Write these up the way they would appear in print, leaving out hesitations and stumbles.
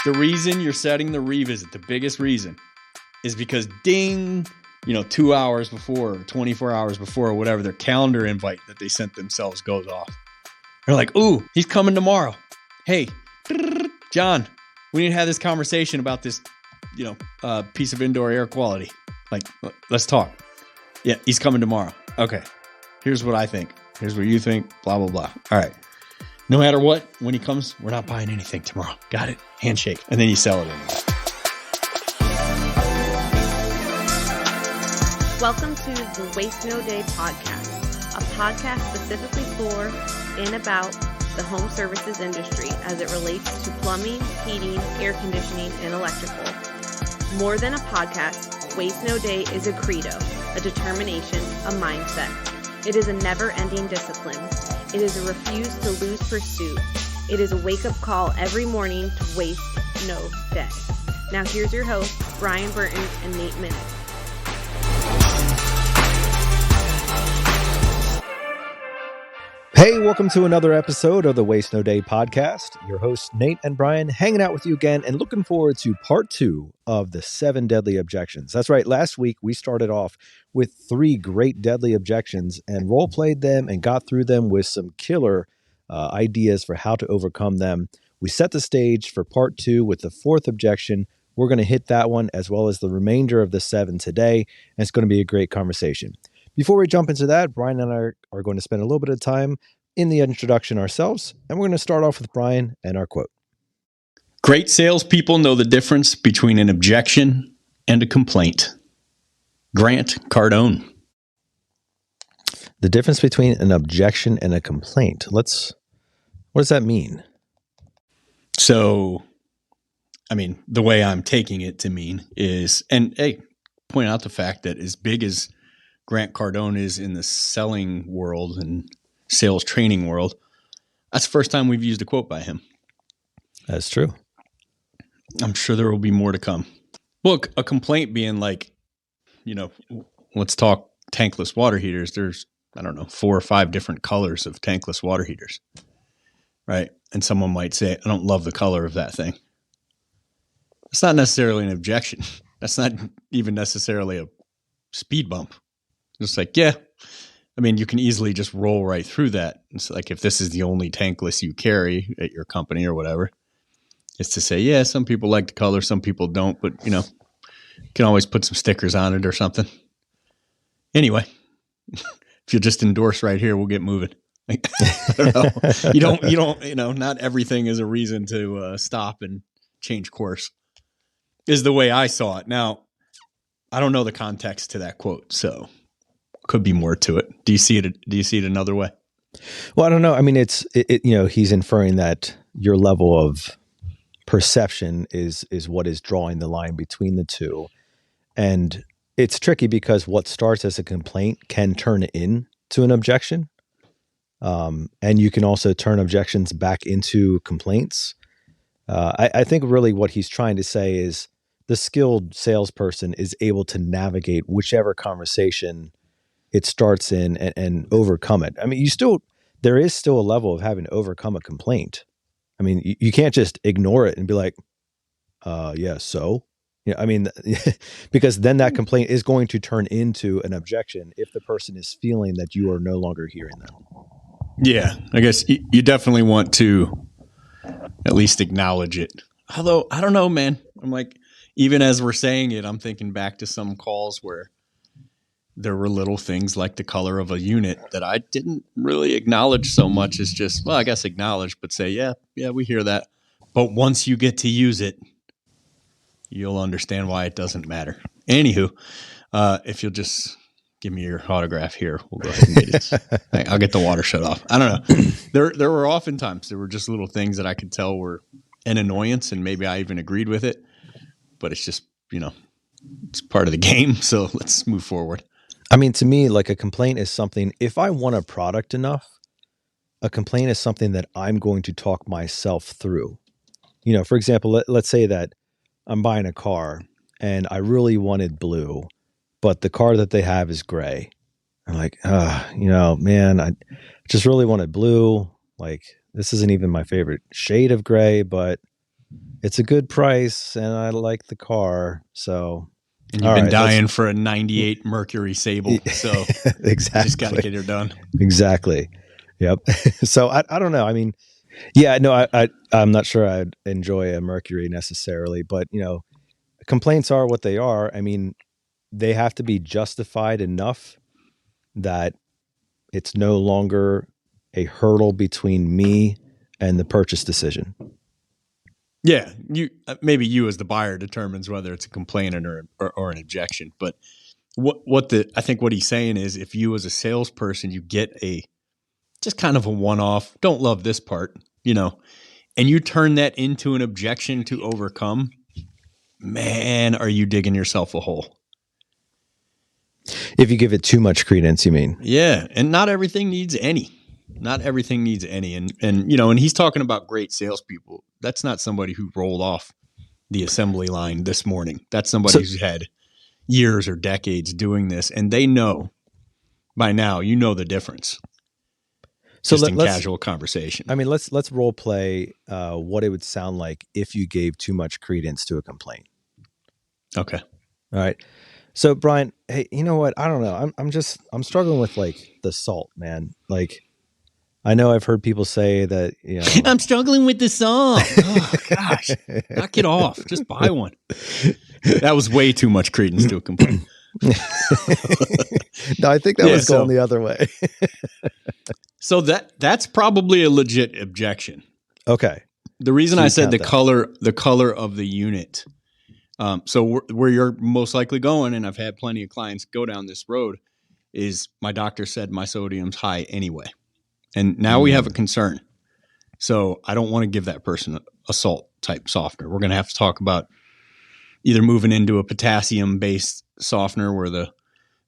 The reason you're setting the revisit, the biggest reason, is because ding, 2 hours before, or 24 hours before, or whatever, their calendar invite that they sent themselves goes off. They're like, ooh, he's coming tomorrow. Hey, John, we need to have this conversation about this, piece of indoor air quality. Like, let's talk. Yeah, he's coming tomorrow. Okay, here's what I think. Here's what you think, blah, blah, blah. All right. No matter what, when he comes, we're not buying anything tomorrow. Got it? Handshake. And then you sell it anyway. Welcome to the Waste No Day podcast, a podcast specifically for and about the home services industry as it relates to plumbing, heating, air conditioning, and electrical. More than a podcast, Waste No Day is a credo, a determination, a mindset. It is a never-ending discipline. It is a refuse to lose pursuit. It is a wake-up call every morning to waste no day. Now here's your hosts, Brian Burton and Nate Minnick. Hey, welcome to another episode of the Waste No Day podcast. Your hosts, Nate and Brian, hanging out with you again and looking forward to part 2 of the 7 deadly objections. That's right. Last week, we started off with 3 great deadly objections and role-played them and got through them with some killer ideas for how to overcome them. We set the stage for part 2 with the 4th objection. We're going to hit that one as well as the remainder of the 7 today, and it's going to be a great conversation. Before we jump into that, Brian and I are going to spend a little bit of time in the introduction ourselves, and we're going to start off with Brian and our quote. Great salespeople know the difference between an objection and a complaint. Grant Cardone. The difference between an objection and a complaint. What does that mean? So, the way I'm taking it to mean is, and hey, point out the fact that as big as Grant Cardone is in the selling world and sales training world, that's the first time we've used a quote by him. That's true. I'm sure there will be more to come. Look, a complaint being like, let's talk tankless water heaters. There's, 4 or 5 different colors of tankless water heaters, right? And someone might say, I don't love the color of that thing. It's not necessarily an objection. That's not even necessarily a speed bump. Just like, yeah, you can easily just roll right through that. It's like if this is the only tankless you carry at your company or whatever, it's to say, yeah, some people like the color, some people don't, but, you can always put some stickers on it or something. Anyway, if you'll just endorse right here, we'll get moving. I don't know. You don't, not everything is a reason to stop and change course is the way I saw it. Now, I don't know the context to that quote, so could be more to it. Do you see it another way? Well, I don't know. He's inferring that your level of perception is what is drawing the line between the two. And it's tricky because what starts as a complaint can turn into an objection. And you can also turn objections back into complaints. I think really what he's trying to say is the skilled salesperson is able to navigate whichever conversation it starts in and overcome it. There is still a level of having to overcome a complaint. You can't just ignore it and be like, yeah, so, because then that complaint is going to turn into an objection if the person is feeling that you are no longer hearing them. Yeah, I guess you definitely want to at least acknowledge it. Although, I don't know, man. I'm like, even as we're saying it, I'm thinking back to some calls where there were little things like the color of a unit that I didn't really acknowledge so much as just, well, I guess acknowledge, but say, yeah, we hear that. But once you get to use it, you'll understand why it doesn't matter. Anywho, if you'll just give me your autograph here, we'll go ahead and get it. I'll get the water shut off. I don't know. There were oftentimes, there were just little things that I could tell were an annoyance, and maybe I even agreed with it. But it's just, it's part of the game. So let's move forward. To me, like a complaint is something, if I want a product enough, a complaint is something that I'm going to talk myself through. For example, let's say that I'm buying a car and I really wanted blue, but the car that they have is gray. I'm like, man, I just really wanted blue. Like, this isn't even my favorite shade of gray, but it's a good price and I like the car. So, and you've been dying for a 98 Mercury Sable. So exactly. you just got to get her done. Exactly. Yep. So I don't know. I mean, yeah, no, I'm not sure I'd enjoy a Mercury necessarily, but complaints are what they are. I mean, they have to be justified enough that it's no longer a hurdle between me and the purchase decision. Yeah, maybe you as the buyer determines whether it's a complaint or an objection. But I think what he's saying is, if you as a salesperson, you get just kind of a one-off, don't love this part, and you turn that into an objection to overcome, man, are you digging yourself a hole? If you give it too much credence, you mean? Yeah, and not everything needs any. Not everything needs any. And he's talking about great salespeople. That's not somebody who rolled off the assembly line this morning. That's somebody who's had years or decades doing this, and they know by now, the difference. So just in casual conversation. I mean, let's role play what it would sound like if you gave too much credence to a complaint. Okay. All right. So Brian, hey, you know what? I don't know. I'm struggling with like the salt, man. Like, I know I've heard people say that, I'm struggling with the salt. Oh gosh, knock it off. Just buy one. That was way too much credence to a complaint. No, I think that was going the other way. So that's probably a legit objection. Okay. The reason I said the color of the unit. So where you're most likely going, and I've had plenty of clients go down this road, is my doctor said my sodium's high anyway. And now we have a concern. So I don't want to give that person a salt type softener. We're going to have to talk about either moving into a potassium based softener where the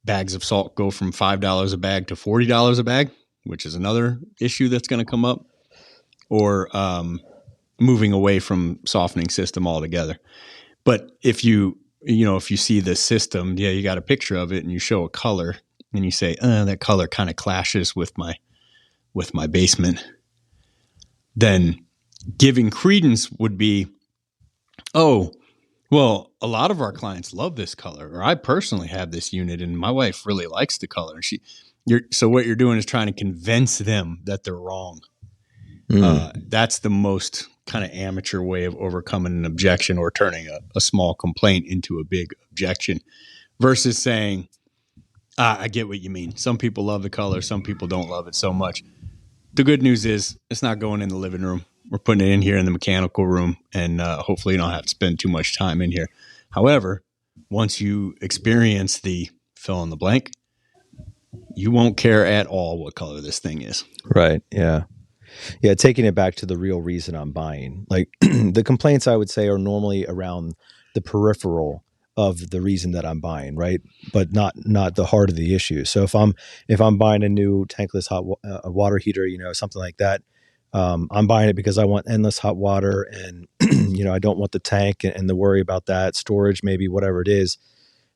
bags of salt go from $5 a bag to $40 a bag, which is another issue that's going to come up, or moving away from softening system altogether. But if you see the system, you got a picture of it and you show a color and you say, that color kind of clashes with my basement, then giving credence would be, oh, well, a lot of our clients love this color, or I personally have this unit and my wife really likes the color. So what you're doing is trying to convince them that they're wrong. That's the most kind of amateur way of overcoming an objection or turning a small complaint into a big objection, versus saying, I get what you mean. Some people love the color. Some people don't love it so much. The good news is it's not going in the living room. We're putting it in here in the mechanical room, and hopefully you don't have to spend too much time in here. However, once you experience the fill in the blank, you won't care at all what color this thing is. Right. Yeah. Yeah. Taking it back to the real reason I'm buying. Like the complaints I would say are normally around the peripheral of the reason that I'm buying, right? But not the heart of the issue. So if I'm buying a new tankless hot water heater, something like that, I'm buying it because I want endless hot water, and I don't want the tank and the worry about that storage, maybe whatever it is.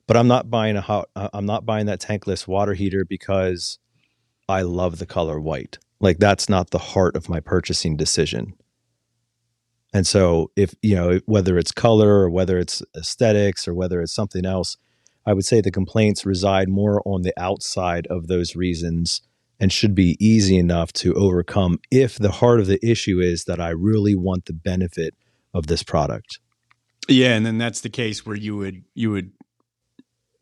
But I'm not buying that tankless water heater because I love the color white. Like, that's not the heart of my purchasing decision. And so if, whether it's color or whether it's aesthetics or whether it's something else, I would say the complaints reside more on the outside of those reasons and should be easy enough to overcome if the heart of the issue is that I really want the benefit of this product. Yeah. And then that's the case where you would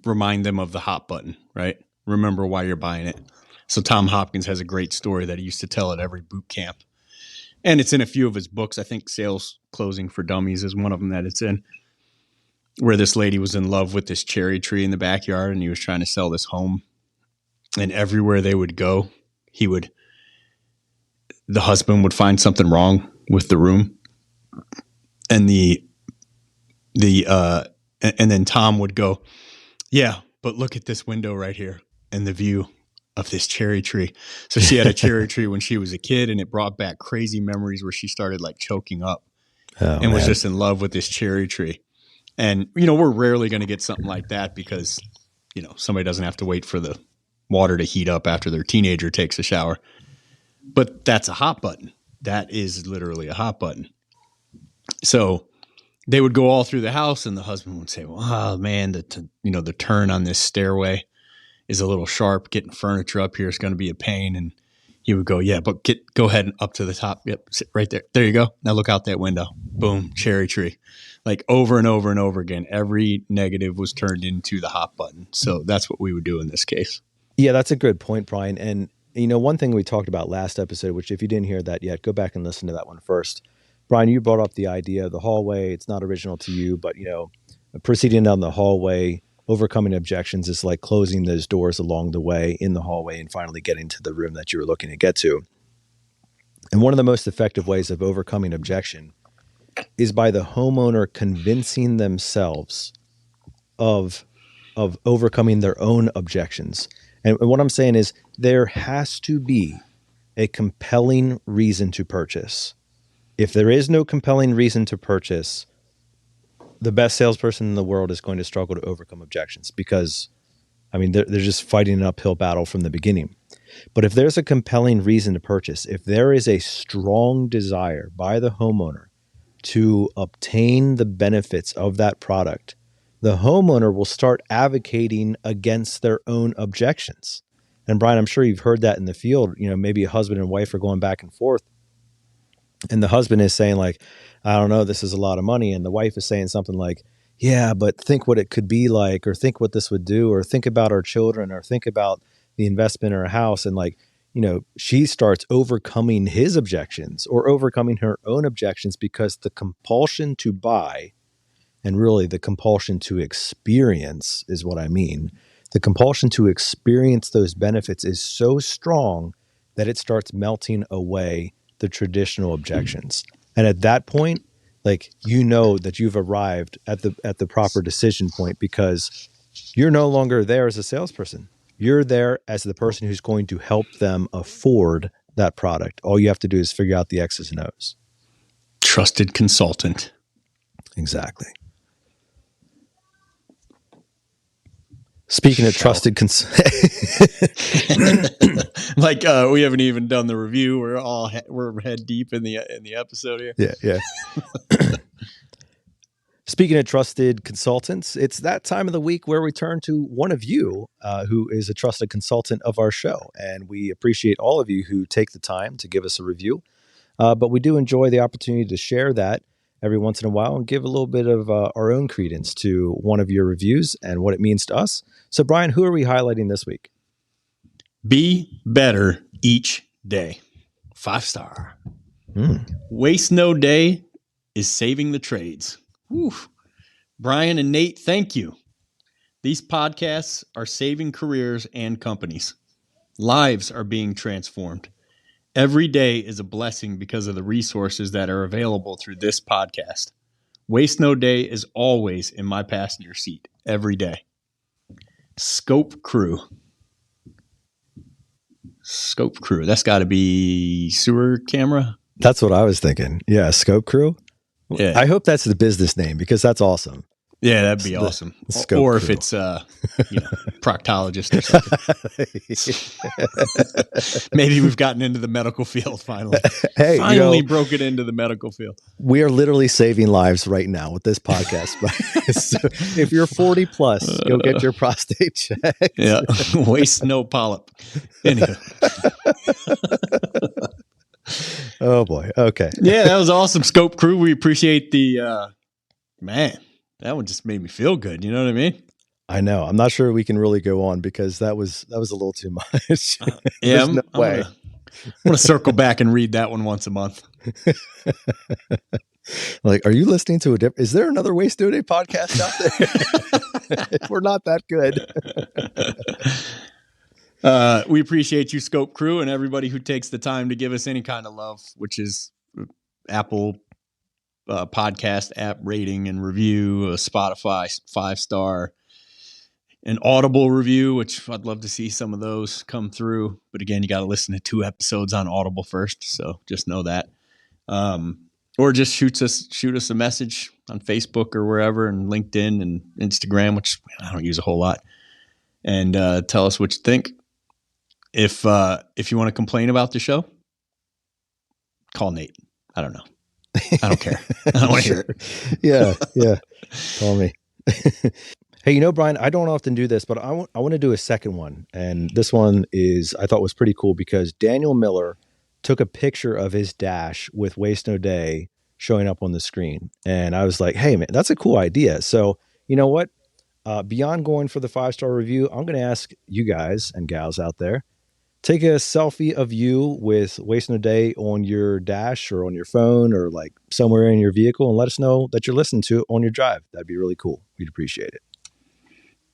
remind them of the hot button, right? Remember why you're buying it. So Tom Hopkins has a great story that he used to tell at every boot camp. And it's in a few of his books. I think Sales Closing for Dummies is one of them that it's in, where this lady was in love with this cherry tree in the backyard, and he was trying to sell this home. And everywhere they would go, the husband would find something wrong with the room. And and then Tom would go, yeah, but look at this window right here and the view of this cherry tree. So she had a cherry tree when she was a kid, and it brought back crazy memories where she started like choking up and was just in love with this cherry tree. And, we're rarely going to get something like that because, somebody doesn't have to wait for the water to heat up after their teenager takes a shower. But that's a hot button. That is literally a hot button. So they would go all through the house, and the husband would say, well, oh man, the turn on this stairway is a little sharp. Getting furniture up here is going to be a pain. And he would go, yeah, but go ahead and up to the top. Yep, sit right there. There you go. Now look out that window. Boom, cherry tree. Like over and over and over again, every negative was turned into the hot button. So that's what we would do in this case. Yeah, that's a good point, Brian. And one thing we talked about last episode, which if you didn't hear that yet, go back and listen to that one first. Brian, you brought up the idea of the hallway. It's not original to you, but proceeding down the hallway, overcoming objections is like closing those doors along the way in the hallway and finally getting to the room that you were looking to get to. And one of the most effective ways of overcoming objection is by the homeowner convincing themselves of overcoming their own objections. And what I'm saying is there has to be a compelling reason to purchase. If there is no compelling reason to purchase, the best salesperson in the world is going to struggle to overcome objections because, they're just fighting an uphill battle from the beginning. But if there's a compelling reason to purchase, if there is a strong desire by the homeowner to obtain the benefits of that product, the homeowner will start advocating against their own objections. And Brian, I'm sure you've heard that in the field. Maybe a husband and wife are going back and forth, and the husband is saying like, I don't know, this is a lot of money. And the wife is saying something like, yeah, but think what it could be like, or think what this would do, or think about our children, or think about the investment in our house. And she starts overcoming his objections or overcoming her own objections because the compulsion to buy, and really the compulsion to experience is what I mean. The compulsion to experience those benefits is so strong that it starts melting away the traditional objections. And at that point, that you've arrived at the proper decision point because you're no longer there as a salesperson. You're there as the person who's going to help them afford that product. All you have to do is figure out the X's and O's. Trusted consultant. Exactly. Speaking of trusted we haven't even done the review. We're head deep in the episode here. Yeah. Speaking of trusted consultants, it's that time of the week where we turn to one of you who is a trusted consultant of our show. And we appreciate all of you who take the time to give us a review. But we do enjoy the opportunity to share that every once in a while and give a little bit of our own credence to one of your reviews and what it means to us. So, Brian, who are we highlighting this week? Be better each day. 5-star. Waste no day is saving the trades. Whew. Brian and Nate, thank you. These podcasts are saving careers and companies. Lives are being transformed. Every day is a blessing because of the resources that are available through this podcast. Waste no day is always in my passenger seat every day. Scope Crew. That's got to be sewer camera. That's what I was thinking. Yeah, Scope Crew. Yeah. I hope that's the business name because that's awesome. Yeah, that'd be awesome. Or if it's proctologist or something. Maybe we've gotten into the medical field finally. Hey, finally broke it into the medical field. We are literally saving lives right now with this podcast. So if you're 40 plus, go get your prostate checked. Yeah, waste no polyp. Anyway. Oh boy. Okay. Yeah, that was awesome, Scope Crew. We appreciate the man. That one just made me feel good. You know what I mean? I know. I'm not sure we can really go on because that was a little too much. Yeah, no way. I'm gonna circle back and read that one once a month. Like, are you listening to is there another Waste No Day podcast out there? We're not that good. We appreciate you, Scope Crew, and everybody who takes the time to give us any kind of love, which is Apple podcast app rating and review, a Spotify 5-star, an Audible review, which I'd love to see some of those come through. But again, you got to listen to 2 episodes on Audible first, so just know that. Or just shoot us a message on Facebook or wherever, and LinkedIn and Instagram, which I don't use a whole lot, and tell us what you think. If you want to complain about the show, call Nate. I don't know. I don't care. I don't want to hear it. Yeah. Call me. Hey, Brian, I don't often do this, but I want to do a second one. And this one I thought was pretty cool because Daniel Miller took a picture of his dash with Waste No Day showing up on the screen. And I was like, hey, man, that's a cool idea. So you know what? Beyond going for the 5-star review, I'm going to ask you guys and gals out there, take a selfie of you with Waste No Day on your dash or on your phone or like somewhere in your vehicle and let us know that you're listening to it on your drive. That'd be really cool. We'd appreciate it.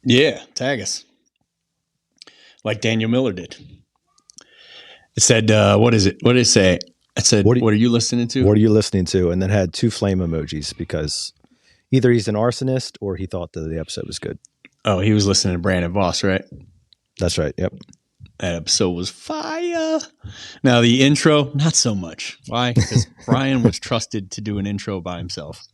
Yeah, tag us. Like Daniel Miller did. It said, what is it? What did it say? It said, what are you listening to? What are you listening to? And then had 2 flame emojis because either he's an arsonist or he thought that the episode was good. Oh, he was listening to Brandon Voss, right? That's right. Yep. That episode was fire. Now, the intro, not so much. Why? Because Brian was trusted to do an intro by himself.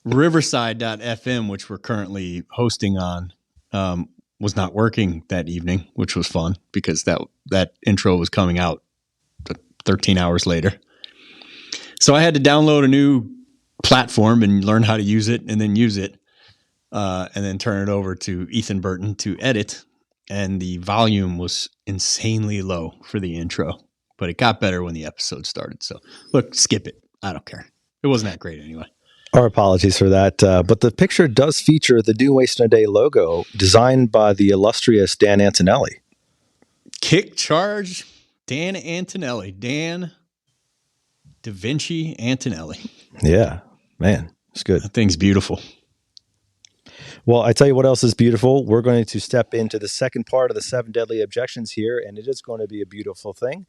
Riverside.fm, which we're currently hosting on, was not working that evening, which was fun because that intro was coming out 13 hours later. So I had to download a new platform and learn how to use it and then use it and then turn it over to Ethan Burton to edit. And the volume was insanely low for the intro, but it got better when the episode started. So look, skip it. I don't care. It wasn't that great anyway. Our apologies for that. But the picture does feature the new Waste No Day logo designed by the illustrious Dan Antonelli. Kick charge, Dan Antonelli. Dan Da Vinci Antonelli. Yeah, man, it's good. That thing's beautiful. Well, I tell you what else is beautiful. We're going to step into the second part of the 7 deadly objections here, and it is going to be a beautiful thing.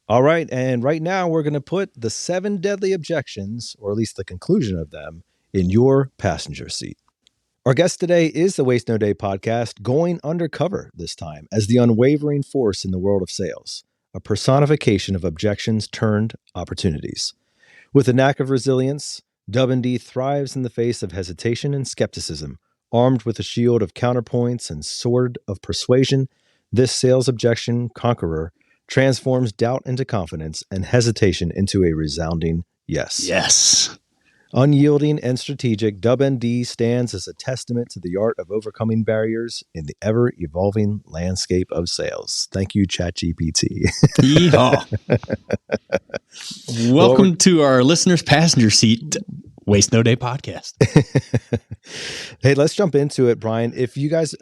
All right, and right now we're going to put the 7 deadly objections, or at least the conclusion of them, in your passenger seat. Our guest today is the Waste No Day podcast, going undercover this time as the unwavering force in the world of sales, a personification of objections turned opportunities. With a knack of resilience, W&D thrives in the face of hesitation and skepticism. Armed with a shield of counterpoints and sword of persuasion, this sales objection conqueror transforms doubt into confidence and hesitation into a resounding yes. Yes. Unyielding and strategic, W&D stands as a testament to the art of overcoming barriers in the ever-evolving landscape of sales. Thank you, ChatGPT. Yeehaw. Welcome to our listeners' passenger seat Waste No Day podcast. Hey, let's jump into it, Brian. If you guys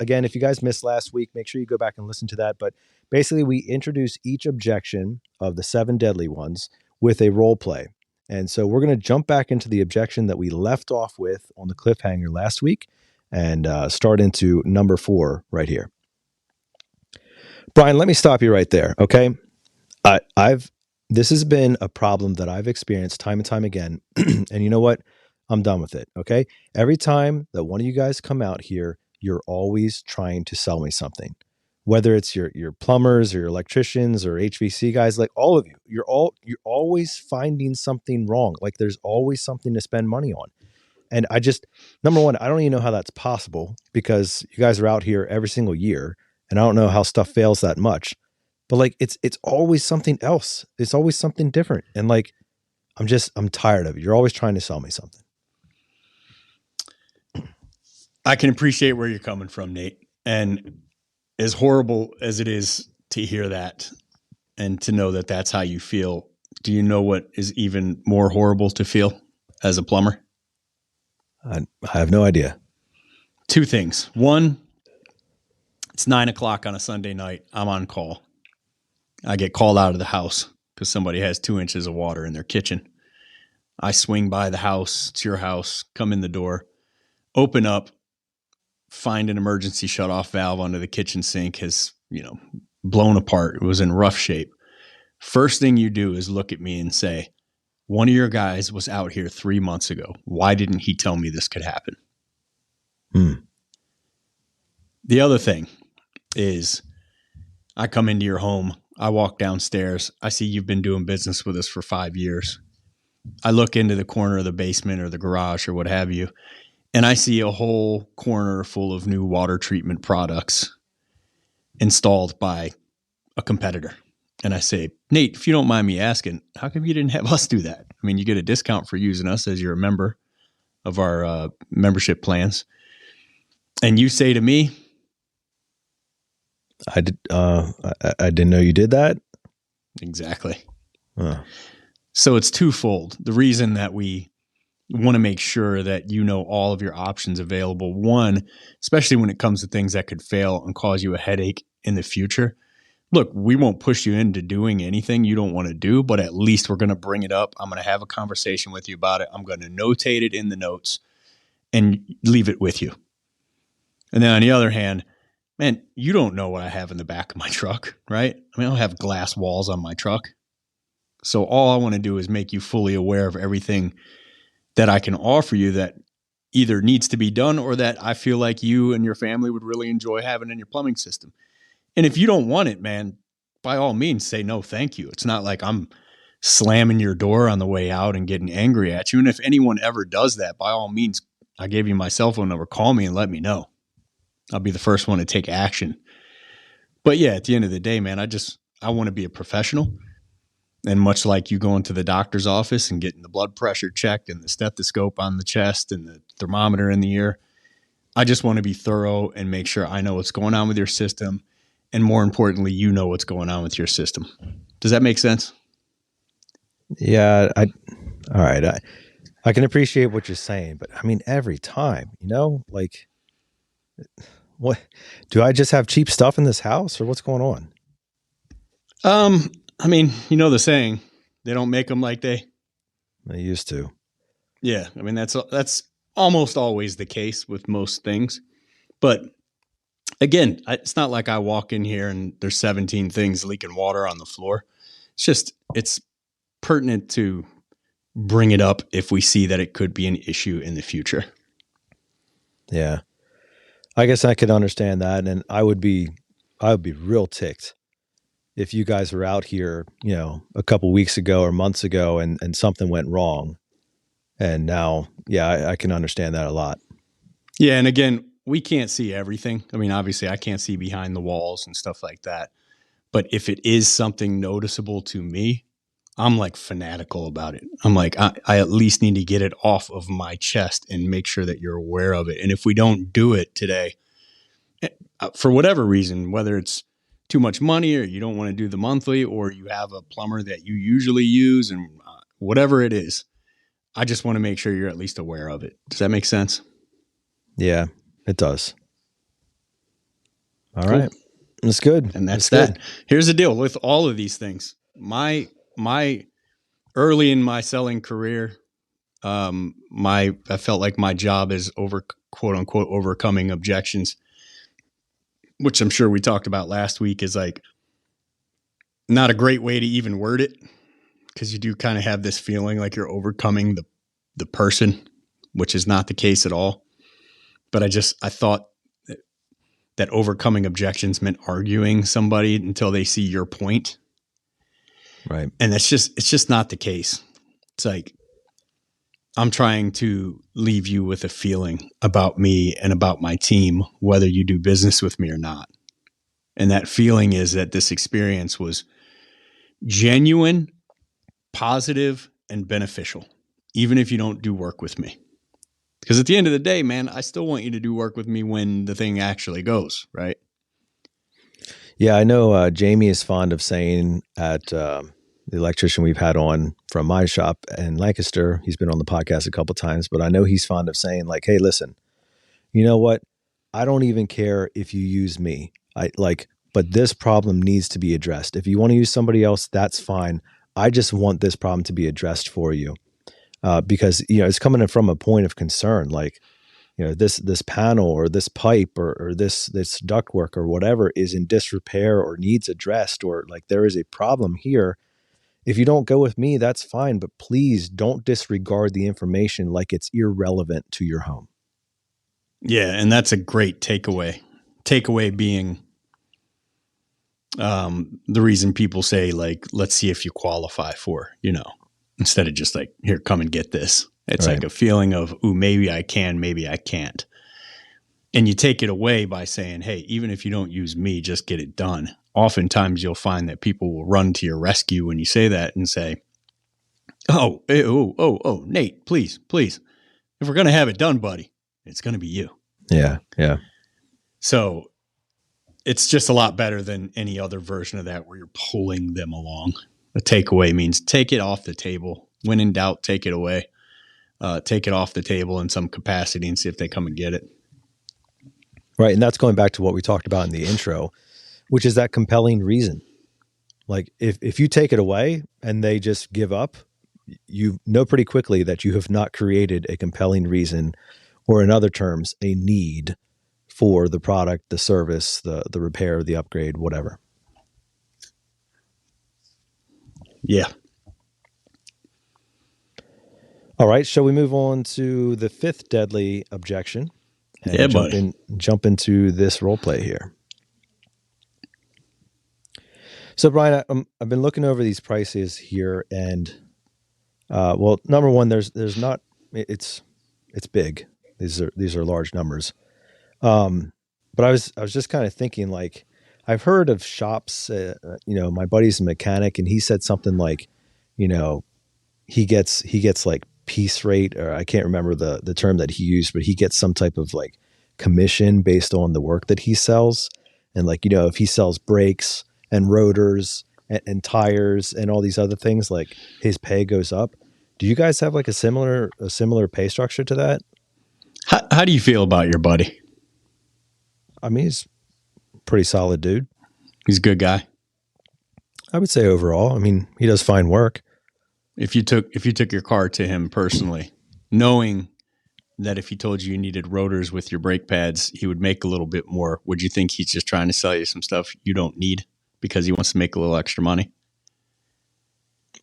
missed last week, make sure you go back and listen to that. But basically, we introduce each objection of the 7 deadly ones with a role play. And so we're going to jump back into the objection that we left off with on the cliffhanger last week and start into number 4 right here. Brian, let me stop you right there, okay? This has been a problem that I've experienced time and time again. And you know what? I'm done with it, okay? Every time that one of you guys come out here, you're always trying to sell me something. Whether it's your plumbers or your electricians or HVC guys, like all of you, you're always finding something wrong. Like there's always something to spend money on. And number one, I don't even know how that's possible because you guys are out here every single year and I don't know how stuff fails that much. But like it's always something else. It's always something different. And like I'm tired of it. You're always trying to sell me something. I can appreciate where you're coming from, Nate. And as horrible as it is to hear that and to know that that's how you feel, do you know what is even more horrible to feel as a plumber? I have no idea. 2 things. One, it's 9:00 on a Sunday night. I'm on call. I get called out of the house because somebody has 2 inches of water in their kitchen. I swing by the house. It's your house. Come in the door. Open up. Find an emergency shutoff valve under the kitchen sink has, blown apart. It was in rough shape. First thing you do is look at me and say, one of your guys was out here 3 months ago. Why didn't he tell me this could happen? The other thing is I come into your home. I walk downstairs. I see you've been doing business with us for 5 years. I look into the corner of the basement or the garage or what have you, and I see a whole corner full of new water treatment products installed by a competitor. And I say, Nate, if you don't mind me asking, how come you didn't have us do that? I mean, you get a discount for using us as you're a member of our membership plans. And you say to me, I did. I didn't know you did that. Exactly. So it's twofold. The reason that we want to make sure that you know all of your options available. One, especially when it comes to things that could fail and cause you a headache in the future. Look, we won't push you into doing anything you don't want to do, but at least we're going to bring it up. I'm going to have a conversation with you about it. I'm going to notate it in the notes and leave it with you. And then on the other hand, man, you don't know what I have in the back of my truck, right? I mean, I don't have glass walls on my truck. So all I want to do is make you fully aware of everything that I can offer you that either needs to be done or that I feel like you and your family would really enjoy having in your plumbing system. And if you don't want it, man, by all means, say no, thank you. It's not like I'm slamming your door on the way out and getting angry at you. And if anyone ever does that, by all means, I gave you my cell phone number. Call me and let me know. I'll be the first one to take action. But yeah, at the end of the day, man, I want to be a professional. And much like you going to the doctor's office and getting the blood pressure checked and the stethoscope on the chest and the thermometer in the ear, I just want to be thorough and make sure I know what's going on with your system. And more importantly, you know what's going on with your system. Does that make sense? Yeah. All right. I can appreciate what you're saying, but I mean, every time, like, what, do I just have cheap stuff in this house or what's going on? I mean, you know the saying, they don't make them like they used to. Yeah. I mean, that's almost always the case with most things. But again, it's not like I walk in here and there's 17 things leaking water on the floor. It's pertinent to bring it up if we see that it could be an issue in the future. Yeah. I guess I could understand that. And I would be real ticked if you guys were out here, a couple weeks ago or months ago and something went wrong. And now, yeah, I can understand that a lot. Yeah. And again, we can't see everything. I mean, obviously I can't see behind the walls and stuff like that. But if it is something noticeable to me, I'm like fanatical about it. I'm like, I at least need to get it off of my chest and make sure that you're aware of it. And if we don't do it today, for whatever reason, whether it's too much money or you don't want to do the monthly or you have a plumber that you usually use and whatever it is, I just want to make sure you're at least aware of it. Does that make sense? Yeah, it does. All right. That's good. And that's that. Good. Here's the deal with all of these things. My early in my selling career, I felt like my job is quote unquote overcoming objections, which I'm sure we talked about last week, is like not a great way to even word it, because you do kind of have this feeling like you're overcoming the person, which is not the case at all. But I thought that overcoming objections meant arguing somebody until they see your point. Right. And it's just not the case. It's like, I'm trying to leave you with a feeling about me and about my team, whether you do business with me or not. And that feeling is that this experience was genuine, positive, and beneficial, even if you don't do work with me. Because at the end of the day, man, I still want you to do work with me when the thing actually goes, right? Yeah, I know Jamie is fond of saying at the electrician we've had on from my shop in Lancaster, he's been on the podcast a couple of times, but I know he's fond of saying like, hey, listen, you know what? I don't even care if you use me. But this problem needs to be addressed. If you want to use somebody else, that's fine. I just want this problem to be addressed for you. Because, it's coming from a point of concern, like, this panel or this pipe or this ductwork or whatever is in disrepair or needs addressed, or like there is a problem here. If you don't go with me, that's fine. But please don't disregard the information like it's irrelevant to your home. Yeah. And that's a great takeaway. Takeaway being the reason people say, like, let's see if you qualify for, instead of just like, here, come and get this. It's right. Like a feeling of, ooh, maybe I can, maybe I can't. and you take it away by saying, hey, even if you don't use me, just get it done. Oftentimes you'll find that people will run to your rescue when you say that and say, oh, Nate, please. If we're going to have it done, buddy, it's going to be you. Yeah. So it's just a lot better than any other version of that where you're pulling them along. A takeaway means take it off the table. When in doubt, take it away. Take it off the table in some capacity and see if they come and get it. Right. And that's going back to what we talked about in the intro, which is that compelling reason. Like if you take it away and they just give up, you know pretty quickly that you have not created a compelling reason, or in other terms, a need for the product, the service, the repair, the upgrade, whatever. Yeah. All right. Shall we move on to the fifth deadly objection? And yeah, jump into this role play here. So, Brian, I've been looking over these prices here, and well, number one, there's not. It's big. These are large numbers. But I was just kind of thinking, like, I've heard of shops. My buddy's a mechanic, and he said something like, he gets like piece rate, or I can't remember the term that he used, but he gets some type of like commission based on the work that he sells. And like, if he sells brakes and rotors and tires and all these other things, like his pay goes up. Do you guys have like a similar pay structure to that? How do you feel about your buddy? I mean, he's a pretty solid dude. He's a good guy. I would say overall, I mean, he does fine work. If you took your car to him personally, knowing that if he told you needed rotors with your brake pads, he would make a little bit more, would you think he's just trying to sell you some stuff you don't need because he wants to make a little extra money?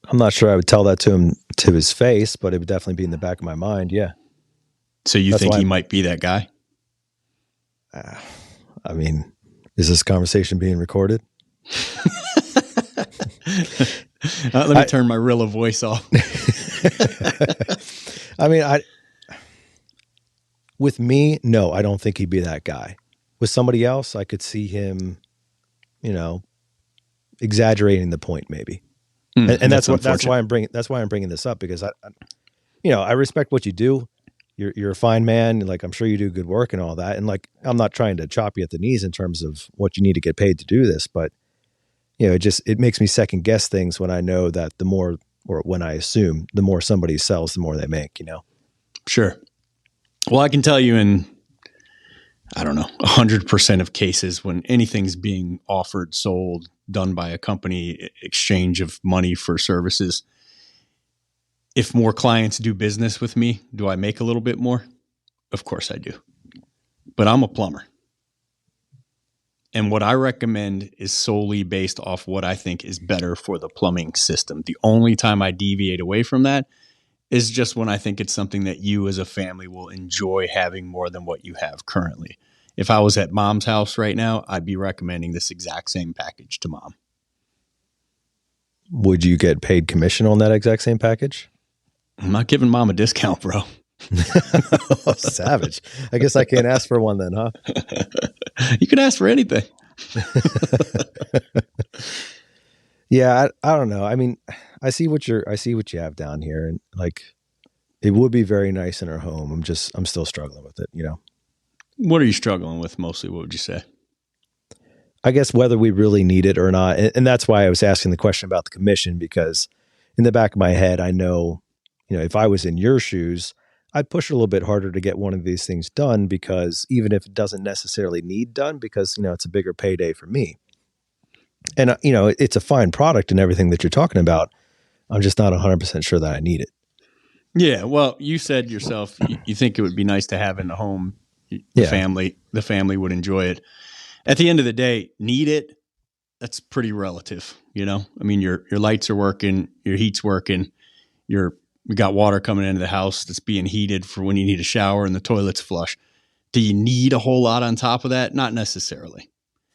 I'm not sure I would tell that to him to his face, but it would definitely be in the back of my mind. Yeah. So you think he might be that guy? I mean, is this conversation being recorded? Let me turn my Rilla voice off. I mean, with me, no, I don't think he'd be that guy. With somebody else, I could see him, exaggerating the point maybe. And that's why I'm bringing this up, because I respect what you do. You're a fine man. Like, I'm sure you do good work and all that. And like, I'm not trying to chop you at the knees in terms of what you need to get paid to do this, but it makes me second guess things when I know that the more, or when I assume the more somebody sells, the more they make, Sure. Well, I can tell you in, 100% of cases when anything's being offered, sold, done by a company, exchange of money for services, if more clients do business with me, do I make a little bit more? Of course I do. But I'm a plumber. And what I recommend is solely based off what I think is better for the plumbing system. The only time I deviate away from that is just when I think it's something that you as a family will enjoy having more than what you have currently. If I was at mom's house right now, I'd be recommending this exact same package to mom. Would you get paid commission on that exact same package? I'm not giving mom a discount, bro. Oh, savage. I guess I can't ask for one then, huh? You can ask for anything. Yeah, I don't know. I mean, I see what you have down here, and like, it would be very nice in our home. I'm still struggling with it, What are you struggling with mostly? What would you say? I guess whether we really need it or not. And that's why I was asking the question about the commission, because in the back of my head, I know, if I was in your shoes, I'd push a little bit harder to get one of these things done, because even if it doesn't necessarily need done, because, it's a bigger payday for me. And, it's a fine product and everything that you're talking about. I'm just not 100% sure that I need it. Yeah. Well, you said yourself, you think it would be nice to have in the home. The family would enjoy it. At the end of the day, need it. That's pretty relative. I mean, your lights are working, your heat's working, we got water coming into the house that's being heated for when you need a shower, and the toilet's flush. Do you need a whole lot on top of that? Not necessarily.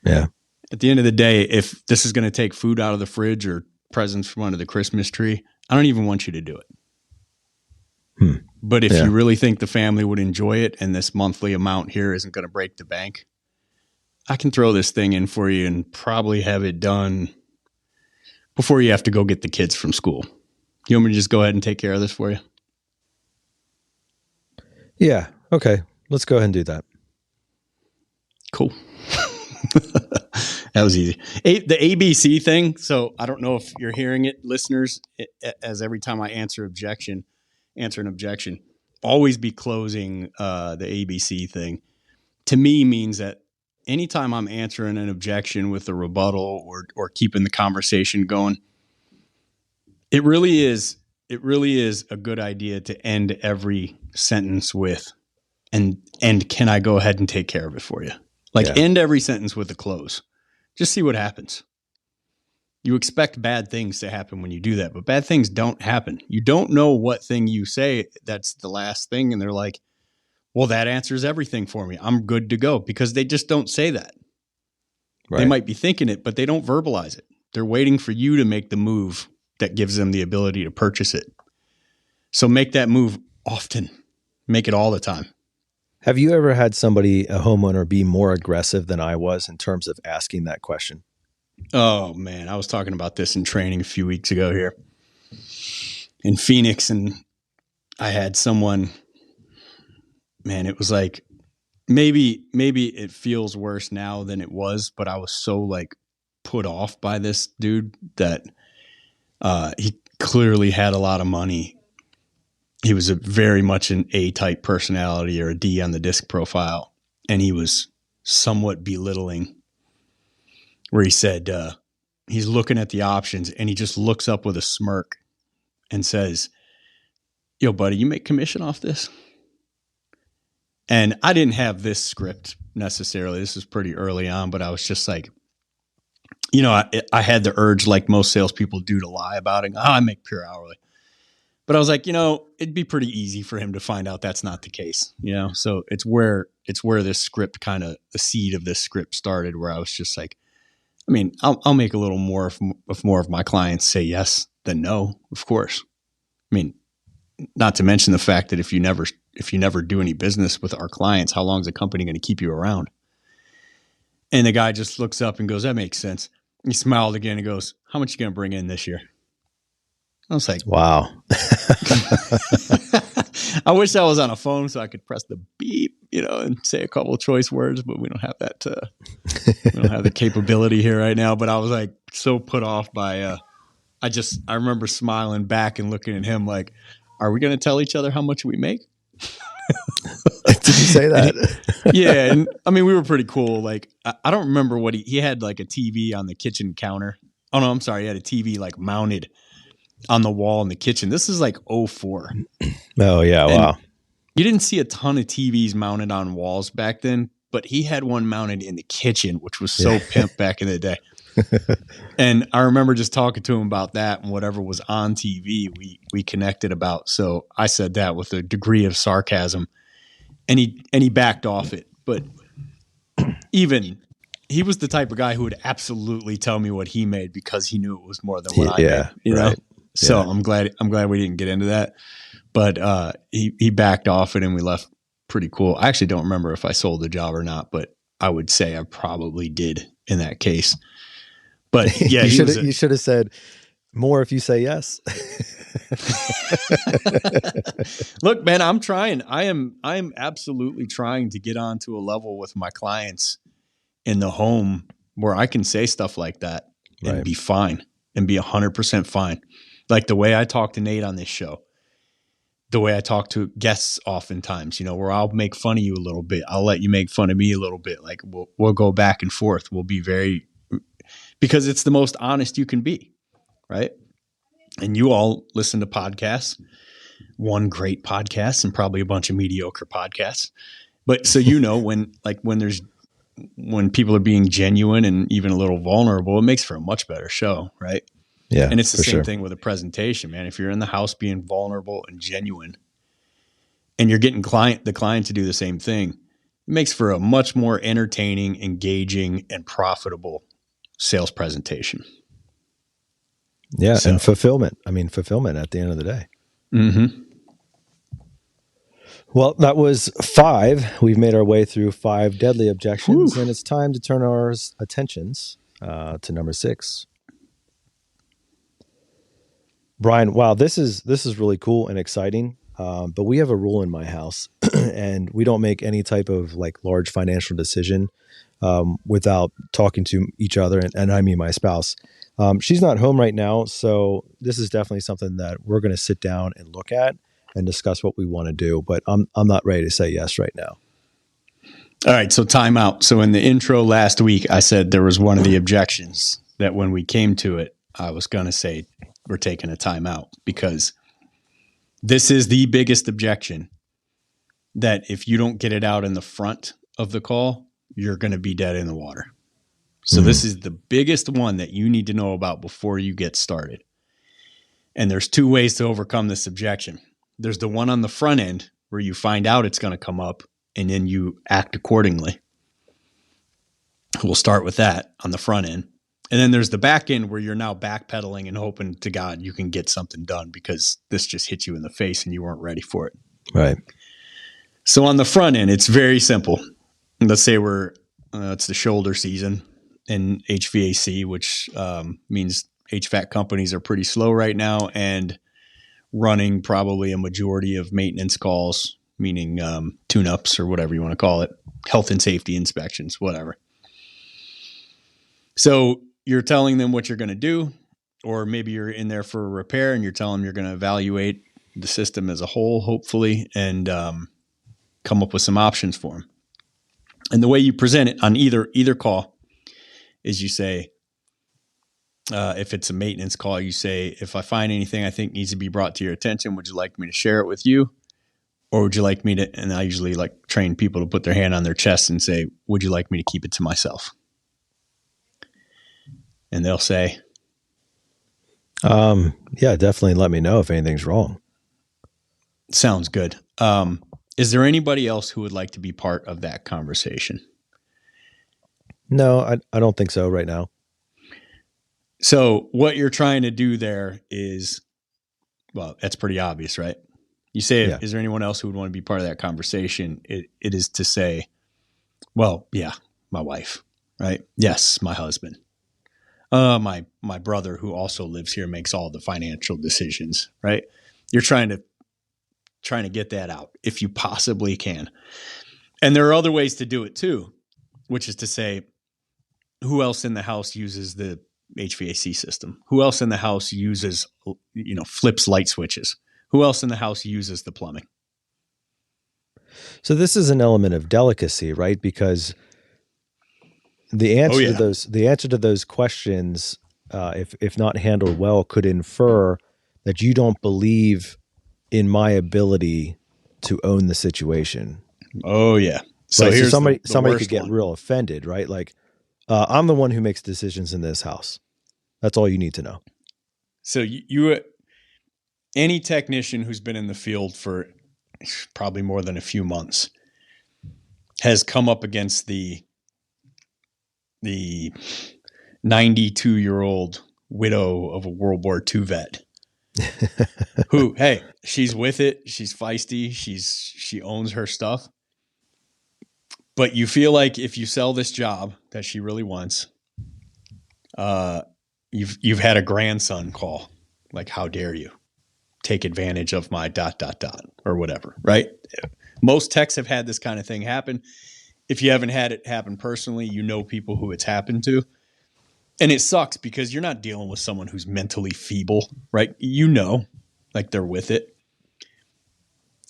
Yeah. At the end of the day, if this is going to take food out of the fridge or presents from under the Christmas tree, I don't even want you to do it. But if you really think the family would enjoy it and this monthly amount here isn't going to break the bank, I can throw this thing in for you and probably have it done before you have to go get the kids from school. You want me to just go ahead and take care of this for you? Yeah. Okay. Let's go ahead and do that. Cool. That was easy. The ABC thing. So I don't know if you're hearing it, listeners, as every time I answer an objection, always be closing the ABC thing. To me means that anytime I'm answering an objection with a rebuttal or keeping the conversation going, it really is a good idea to end every sentence with, and can I go ahead and take care of it for you? End every sentence with a close. Just see what happens. You expect bad things to happen when you do that, but bad things don't happen. You don't know what thing you say that's the last thing, and they're like, well, that answers everything for me. I'm good to go, because they just don't say that. Right. They might be thinking it, but they don't verbalize it. They're waiting for you to make the move that gives them the ability to purchase it. So make that move often. Make it all the time. Have you ever had somebody, a homeowner, be more aggressive than I was in terms of asking that question? Oh, man. I was talking about this in training a few weeks ago here in Phoenix, and I had someone, man, it was like, maybe it feels worse now than it was, but I was so like put off by this dude that he clearly had a lot of money. He was very much an A-type personality, or a D on the disc profile. And he was somewhat belittling, where he said, he's looking at the options and he just looks up with a smirk and says, yo, buddy, you make commission off this? And I didn't have this script necessarily. This was pretty early on, but I was just like, I had the urge, like most salespeople do, to lie about it. I make pure hourly. But I was like, it'd be pretty easy for him to find out that's not the case, So it's where this script the seed of this script started, where I was just like, I mean, I'll make a little more if more of my clients say yes than no, of course. I mean, not to mention the fact that if you never do any business with our clients, how long is the company going to keep you around? And the guy just looks up and goes, that makes sense. He smiled again and goes, how much are you going to bring in this year? I was like, wow. I wish I was on a phone so I could press the beep, and say a couple of choice words, but we don't have that. We don't have the capability here right now. But I was like so put off by, I remember smiling back and looking at him like, are we going to tell each other how much we make? Did you say that? Yeah. And I mean, we were pretty cool. Like, I don't remember what he had like a TV on the kitchen counter. Oh no, I'm sorry. He had a TV like mounted on the wall in the kitchen. This is like 2004. Oh yeah. And wow. You didn't see a ton of TVs mounted on walls back then, but he had one mounted in the kitchen, which was so pimp back in the day. And I remember just talking to him about that, and whatever was on TV, we connected about. So I said that with a degree of sarcasm, and he backed off it. But even he was the type of guy who would absolutely tell me what he made because he knew it was more than what I made. You know? So I'm glad we didn't get into that. But he backed off it, and we left pretty cool. I actually don't remember if I sold the job or not, but I would say I probably did in that case. But yeah, you should have said more if you say yes. Look, man, I'm trying. I'm absolutely trying to get onto a level with my clients in the home where I can say stuff like that and be fine and be 100% fine. Like the way I talk to Nate on this show, the way I talk to guests oftentimes, where I'll make fun of you a little bit. I'll let you make fun of me a little bit. Like we'll go back and forth. We'll be because it's the most honest you can be, right? And you all listen to podcasts, one great podcast and probably a bunch of mediocre podcasts. But so when people are being genuine and even a little vulnerable, it makes for a much better show, right? Yeah. And it's the same thing with a presentation, man. If you're in the house being vulnerable and genuine, and you're getting the client to do the same thing, it makes for a much more entertaining, engaging, and profitable sales presentation. Yeah. So. And fulfillment. I mean, fulfillment at the end of the day. Mm-hmm. Well, that was 5. We've made our way through 5 deadly objections, Whew. and it's time to turn our attentions to number 6. Brian, wow, this is really cool and exciting. But we have a rule in my house, and we don't make any type of like large financial decision without talking to each other, and I mean my spouse. She's not home right now, so this is definitely something that we're going to sit down and look at and discuss what we want to do. But I'm not ready to say yes right now. All right, so time out. So in the intro last week, I said there was one of the objections that when we came to it, I was going to say we're taking a timeout because this is the biggest objection that if you don't get it out in the front of the call, you're going to be dead in the water. So this is the biggest one that you need to know about before you get started. And there's 2 ways to overcome this objection. There's the one on the front end where you find out it's going to come up and then you act accordingly. We'll start with that on the front end. And then there's the back end where you're now backpedaling and hoping to God you can get something done because this just hit you in the face and you weren't ready for it. Right. So on the front end, it's very simple. Let's say it's the shoulder season in HVAC, which means HVAC companies are pretty slow right now and running probably a majority of maintenance calls, meaning tune-ups or whatever you want to call it, health and safety inspections, whatever. So you're telling them what you're going to do, or maybe you're in there for a repair and you're telling them you're going to evaluate the system as a whole, hopefully, and come up with some options for them. And the way you present it on either call is you say, if it's a maintenance call, you say, if I find anything I think needs to be brought to your attention, would you like me to share it with you? Or would you like me to, and I usually like train people to put their hand on their chest and say, would you like me to keep it to myself? And they'll say, yeah, definitely let me know if anything's wrong. Sounds good. Is there anybody else who would like to be part of that conversation? No, I don't think so right now. So what you're trying to do there is, well, that's pretty obvious, right? You say, Yeah. Is there anyone else who would want to be part of that conversation? It is to say, well, yeah, my wife, right? Yes, my husband. My brother who also lives here makes all the financial decisions, right? You're trying to get that out if you possibly can. And there are other ways to do it too, which is to say, who else in the house uses the HVAC system? Who else in the house uses, flips light switches? Who else in the house uses the plumbing? So this is an element of delicacy, right? Because the answer to those questions, if not handled well, could infer that you don't believe in my ability to own the situation. Oh yeah. So right? here's somebody worst could get one. real offended, right? Like, I'm the one who makes decisions in this house. That's all you need to know. So you any technician who's been in the field for probably more than a few months has come up against the 92-year-old widow of a World War II vet who, hey, she's with it. She's feisty. She owns her stuff. But you feel like if you sell this job that she really wants, you've had a grandson call, like, how dare you take advantage of my ... or whatever, right? Most techs have had this kind of thing happen. If you haven't had it happen personally, you know people who it's happened to. And it sucks because you're not dealing with someone who's mentally feeble, right? Like they're with it.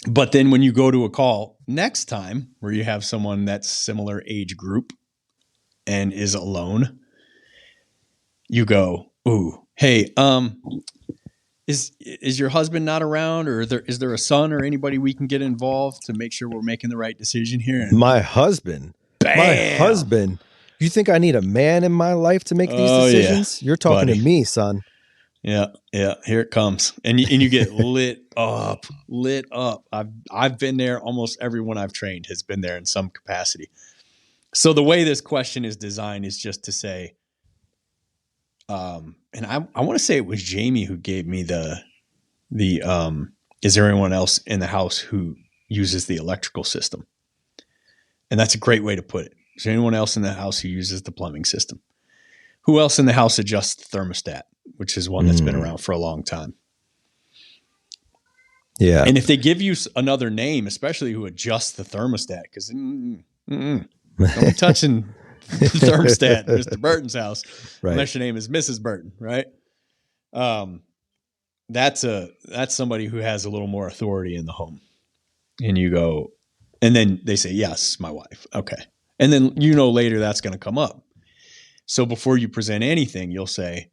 But then when you go to a call next time where you have someone that's similar age group and is alone, you go, ooh, hey, is your husband not around, or is there a son or anybody we can get involved to make sure we're making the right decision here? And my husband. You think I need a man in my life to make these decisions? Yeah, you're talking to me, son. Yeah. Here it comes, and you get lit up. I've been there. Almost everyone I've trained has been there in some capacity. So the way this question is designed is just to say, and I want to say it was Jamie who gave me the is there anyone else in the house who uses the electrical system. And that's a great way to put it. Is there anyone else in the house who uses the plumbing system? Who else in the house adjusts the thermostat, which is one that's been around for a long time? Yeah. And if they give you another name, especially who adjusts the thermostat, because don't be touching the thermostat in Mr. Burton's house, right. Unless your name is Mrs. Burton, right? That's somebody who has a little more authority in the home. And you go, and then they say, yes, my wife. Okay. And then later that's going to come up. So before you present anything, you'll say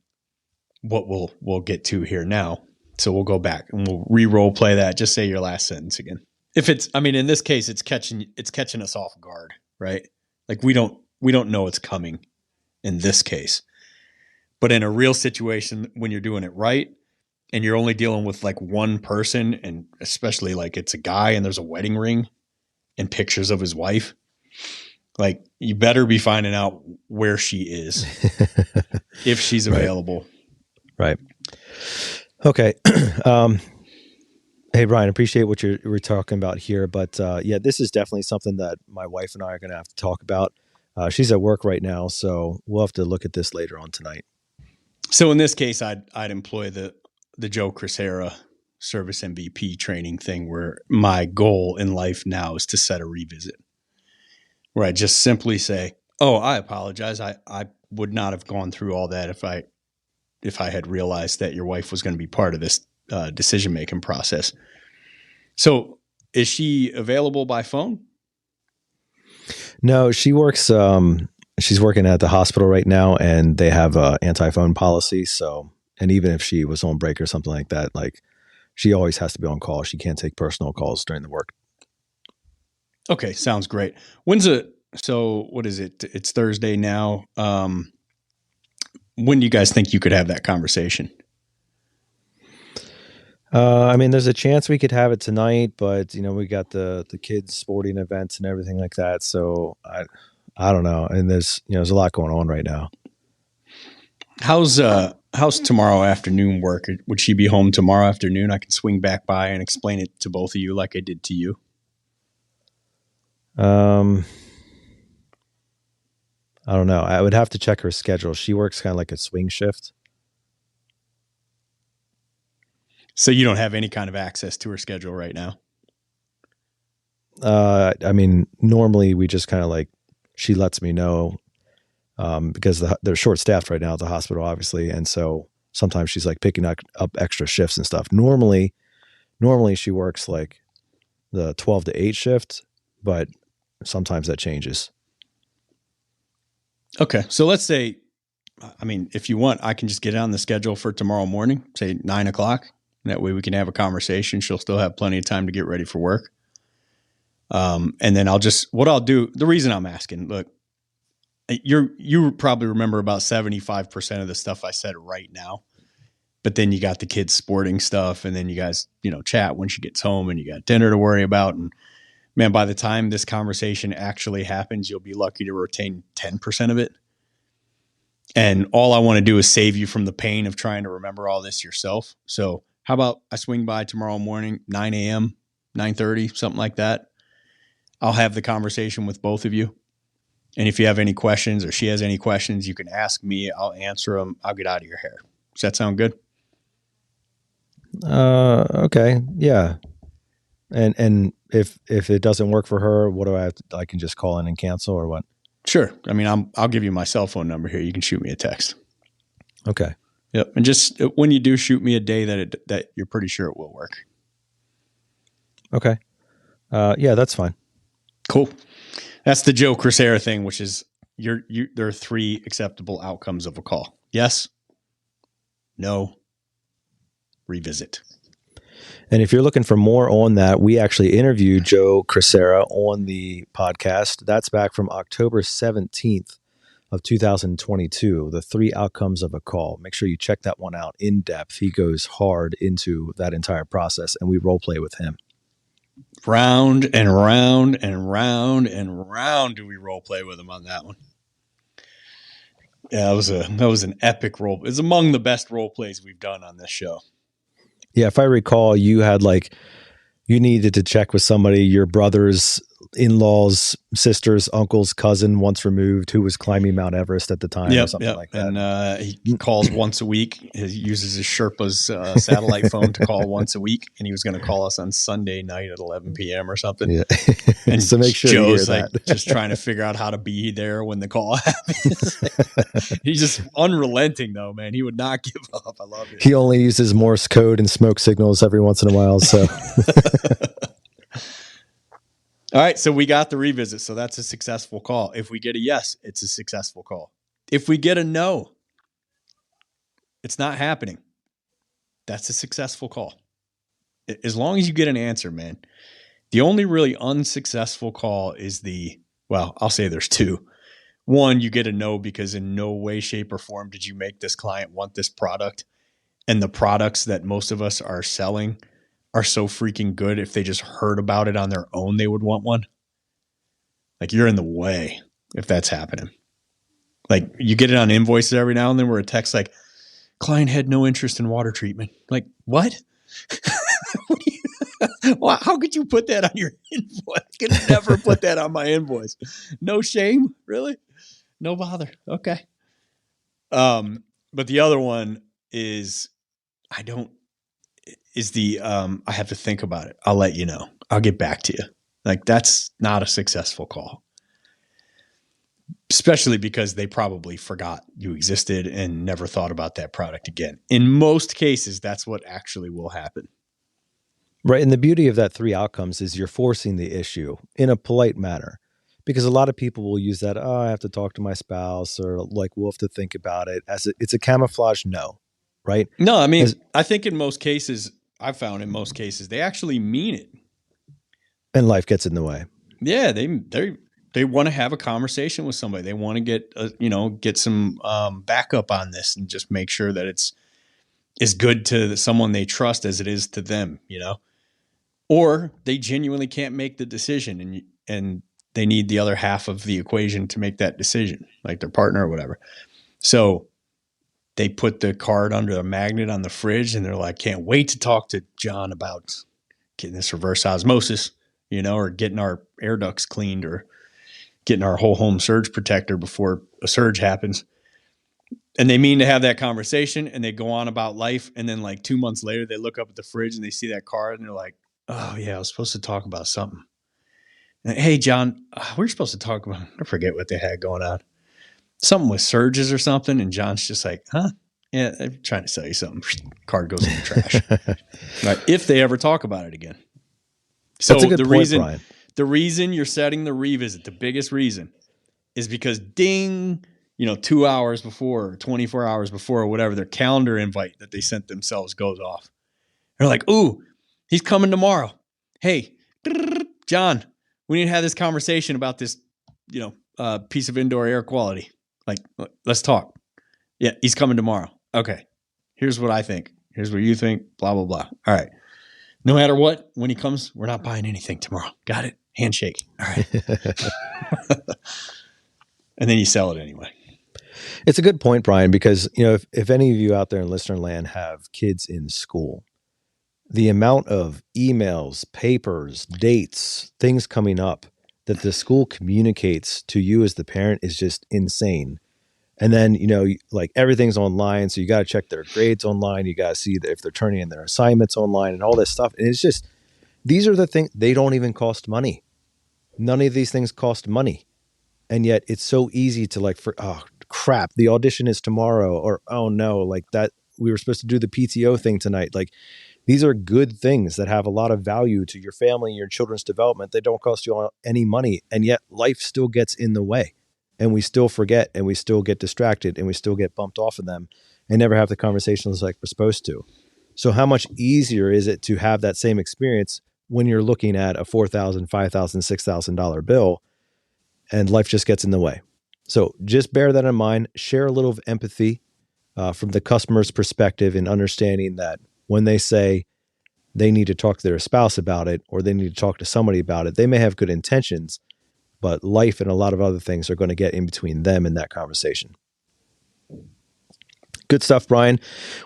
what we'll get to here now. So we'll go back and we'll re-role play that. Just say your last sentence again. If it's, in this case, it's catching us off guard, right? Like we don't know it's coming in this case. But in a real situation, when you're doing it right and you're only dealing with like one person, and especially like it's a guy and there's a wedding ring and pictures of his wife, like you better be finding out where she is if she's available. Right. Okay. Hey, Brian, appreciate what we're talking about here. But this is definitely something that my wife and I are going to have to talk about. She's at work right now, so we'll have to look at this later on tonight. So in this case, I'd employ the Joe Crisera service MVP training thing, where my goal in life now is to set a revisit, where I just simply say, oh, I apologize. I would not have gone through all that if I had realized that your wife was going to be part of this decision-making process. So is she available by phone? No, she works, she's working at the hospital right now, and they have a anti-phone policy. So, and even if she was on break or something like that, like she always has to be on call. She can't take personal calls during the work. Okay. Sounds great. So what is it? It's Thursday now. When do you guys think you could have that conversation? There's a chance we could have it tonight, but we got the kids' sporting events and everything like that. So I don't know. And there's a lot going on right now. How's tomorrow afternoon work? Would she be home tomorrow afternoon? I can swing back by and explain it to both of you like I did to you. I don't know. I would have to check her schedule. She works kind of like a swing shift. So you don't have any kind of access to her schedule right now? Normally we just kind of like, she lets me know, because they're short staffed right now at the hospital, obviously. And so sometimes she's like picking up extra shifts and stuff. Normally she works like the 12 to 8 shift, but sometimes that changes. Okay. So let's say, if you want, I can just get it on the schedule for tomorrow morning, say 9:00. That way we can have a conversation. She'll still have plenty of time to get ready for work. And then what I'll do, the reason I'm asking, look, you probably remember about 75% of the stuff I said right now, but then you got the kids' sporting stuff, and then you guys, chat when she gets home, and you got dinner to worry about. And man, by the time this conversation actually happens, you'll be lucky to retain 10% of it. And all I want to do is save you from the pain of trying to remember all this yourself. So how about I swing by tomorrow morning, 9 a.m., 9:30, something like that. I'll have the conversation with both of you. And if you have any questions or she has any questions, you can ask me. I'll answer them. I'll get out of your hair. Does that sound good? Okay. Yeah. And if it doesn't work for her, what do I have to, I can just call in and cancel, or what? Sure. I'll give you my cell phone number here. You can shoot me a text. Okay. Yep. And just when you do, shoot me a day that you're pretty sure it will work. Okay. Yeah, that's fine. Cool. That's the Joe Crisera thing, which is there are 3 acceptable outcomes of a call. Yes, no, revisit. And if you're looking for more on that, we actually interviewed Joe Crisera on the podcast. That's back from October 17th of 2022, the 3 outcomes of a call. Make sure you check that one out in depth. He goes hard into that entire process, and we role play with him. Round and round and round and round do we role play with him on that one. Yeah, that was an epic role. It's among the best role plays we've done on this show. Yeah, if I recall, you had You needed to check with somebody, your brother's in-laws, sisters, uncles, cousin once removed who was climbing Mount Everest at the time or something like that. And he calls once a week. He uses his Sherpa's satellite phone to call once a week. And he was going to call us on Sunday night at 11 p.m. or something. Yeah. And so make sure Joe's you hear like that. just trying to figure out how to be there when the call happens. He's just unrelenting though, man. He would not give up. I love it. He only uses Morse code and smoke signals every once in a while. So all right, so we got the revisit. So that's a successful call. If we get a yes, it's a successful call. If we get a no, it's not happening. That's a successful call. As long as you get an answer, man. The only really unsuccessful call is I'll say there's two. One, you get a no because in no way, shape, or form did you make this client want this product. And the products that most of us are selling are so freaking good. If they just heard about it on their own, they would want one. Like, you're in the way if that's happening. Like, you get it on invoices every now and then where a text like, client had no interest in water treatment. Like, what? Well, how could you put that on your invoice? I could never put that on my invoice. No shame? Really? No bother. Okay. But the other one is I have to think about it. I'll let you know. I'll get back to you. Like, that's not a successful call. Especially because they probably forgot you existed and never thought about that product again. In most cases, that's what actually will happen. right. And the beauty of that 3 outcomes is you're forcing the issue in a polite manner, because a lot of people will use that. Oh, I have to talk to my spouse, or like, we'll have to think about it. It's a camouflage no, right? No, I mean, I think I've found in most cases, they actually mean it. And life gets in the way. Yeah. They want to have a conversation with somebody. They want to get some backup on this and just make sure that it's as good to someone they trust as it is to them, or they genuinely can't make the decision and they need the other half of the equation to make that decision, like their partner or whatever. So they put the card under a magnet on the fridge and they're like, can't wait to talk to John about getting this reverse osmosis, or getting our air ducts cleaned, or getting our whole home surge protector before a surge happens. And they mean to have that conversation and they go on about life. And then like 2 months later, they look up at the fridge and they see that card and they're like, oh yeah, I was supposed to talk about something. And, hey, John, we were supposed to talk about, I forget what they had going on. Something with surges or something. And John's just like, huh? Yeah, I'm trying to sell you something. Card goes in the trash. Right, if they ever talk about it again. So That's a good point, Brian. The reason you're setting the revisit, the biggest reason, is because ding, 2 hours before, or 24 hours before, or whatever, their calendar invite that they sent themselves goes off. They're like, ooh, he's coming tomorrow. Hey, John, we need to have this conversation about this, piece of indoor air quality. Like, let's talk. Yeah, he's coming tomorrow. Okay. Here's what I think. Here's what you think. Blah, blah, blah. All right. No matter what, when he comes, we're not buying anything tomorrow. Got it? Handshake. All right. And then you sell it anyway. It's a good point, Brian, because, if any of you out there in listener land have kids in school, the amount of emails, papers, dates, things coming up that the school communicates to you as the parent is just insane. And then, like, everything's online. So you got to check their grades online. You got to see if they're turning in their assignments online and all this stuff. And it's just, these are the things, they don't even cost money. None of these things cost money. And yet it's so easy to oh crap, the audition is tomorrow, or, oh no, like that, we were supposed to do the PTO thing tonight. Like, these are good things that have a lot of value to your family and your children's development. They don't cost you any money. And yet life still gets in the way. And we still forget, and we still get distracted, and we still get bumped off of them and never have the conversations like we're supposed to. So how much easier is it to have that same experience when you're looking at a $4,000, $5,000, $6,000 bill and life just gets in the way? So just bear that in mind. Share a little of empathy from the customer's perspective in understanding that when they say they need to talk to their spouse about it, or they need to talk to somebody about it, they may have good intentions, but life and a lot of other things are going to get in between them and that conversation. Good stuff, Brian.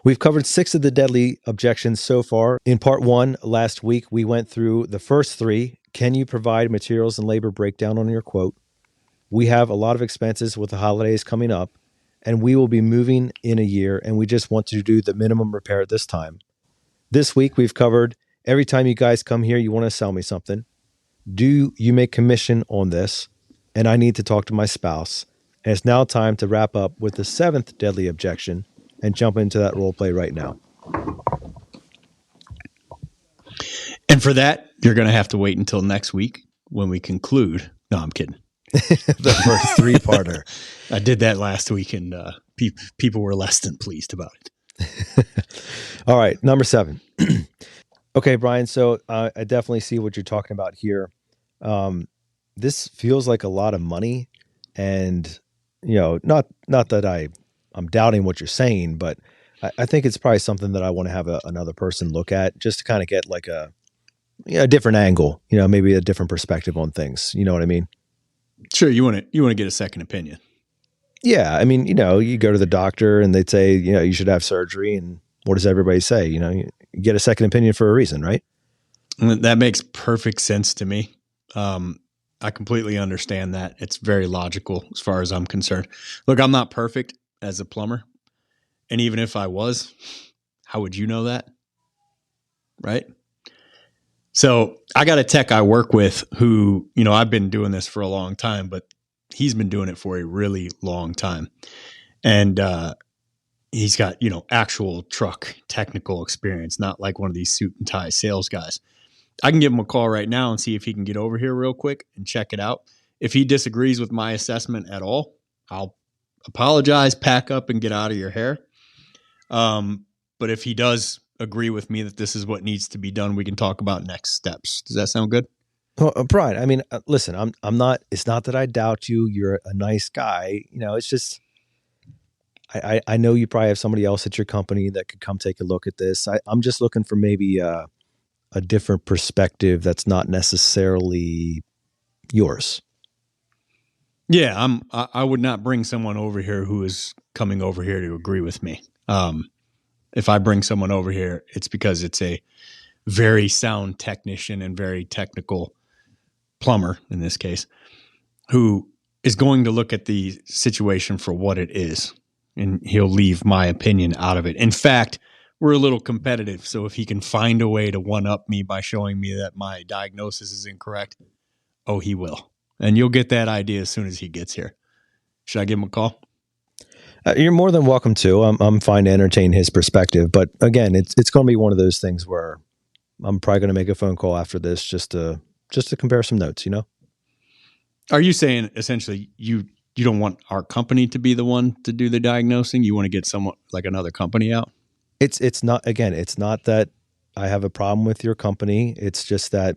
We've covered 6 of the deadly objections so far. In part 1, last week, we went through the first 3. Can you provide materials and labor breakdown on your quote? We have a lot of expenses with the holidays coming up, and we will be moving in a year, and we just want to do the minimum repair at this time. This week, we've covered every time you guys come here, you want to sell me something. Do you make commission on this? And I need to talk to my spouse. And it's now time to wrap up with the 7th deadly objection and jump into that role play right now. And for that, you're going to have to wait until next week when we conclude. No, I'm kidding. The first 3-parter. I did that last week, and people were less than pleased about it. All right, number 7. Okay, Brian, so I definitely see what you're talking about here. This feels like a lot of money, and not that I'm doubting what you're saying, but I think it's probably something that I want to have another person look at just to kind of get like a different angle, maybe a different perspective on things. You know what I mean? Sure. You want to get a second opinion. Yeah. I mean, you go to the doctor and they'd say, you should have surgery. And what does everybody say? You get a second opinion for a reason, right? And that makes perfect sense to me. I completely understand that. It's very logical as far as I'm concerned. Look, I'm not perfect as a plumber. And even if I was, how would you know that? Right? So I got a tech I work with who, I've been doing this for a long time, but he's been doing it for a really long time. And he's got, actual truck technical experience, not like one of these suit and tie sales guys. I can give him a call right now and see if he can get over here real quick and check it out. If he disagrees with my assessment at all, I'll apologize, pack up, and get out of your hair. But if he does agree with me that this is what needs to be done, we can talk about next steps. Does that sound good? Well, Brian, I mean, listen, I'm not, it's not that I doubt you. You're a nice guy. It's just, I know you probably have somebody else at your company that could come take a look at this. I'm just looking for maybe a different perspective that's not necessarily yours. Yeah, I would not bring someone over here who is coming over here to agree with me. If I bring someone over here, it's because it's a very sound technician and very technical plumber, in this case, who is going to look at the situation for what it is, and he'll leave my opinion out of it. In fact, we're a little competitive, so if he can find a way to one-up me by showing me that my diagnosis is incorrect, he will. And you'll get that idea as soon as he gets here. Should I give him a call? You're more than welcome to. I'm fine to entertain his perspective, but again, it's going to be one of those things where I'm probably going to make a phone call after this just to compare some notes. Are you saying essentially you don't want our company to be the one to do the diagnosing? You want to get someone like another company out? It's not, again, it's not that I have a problem with your company. It's just that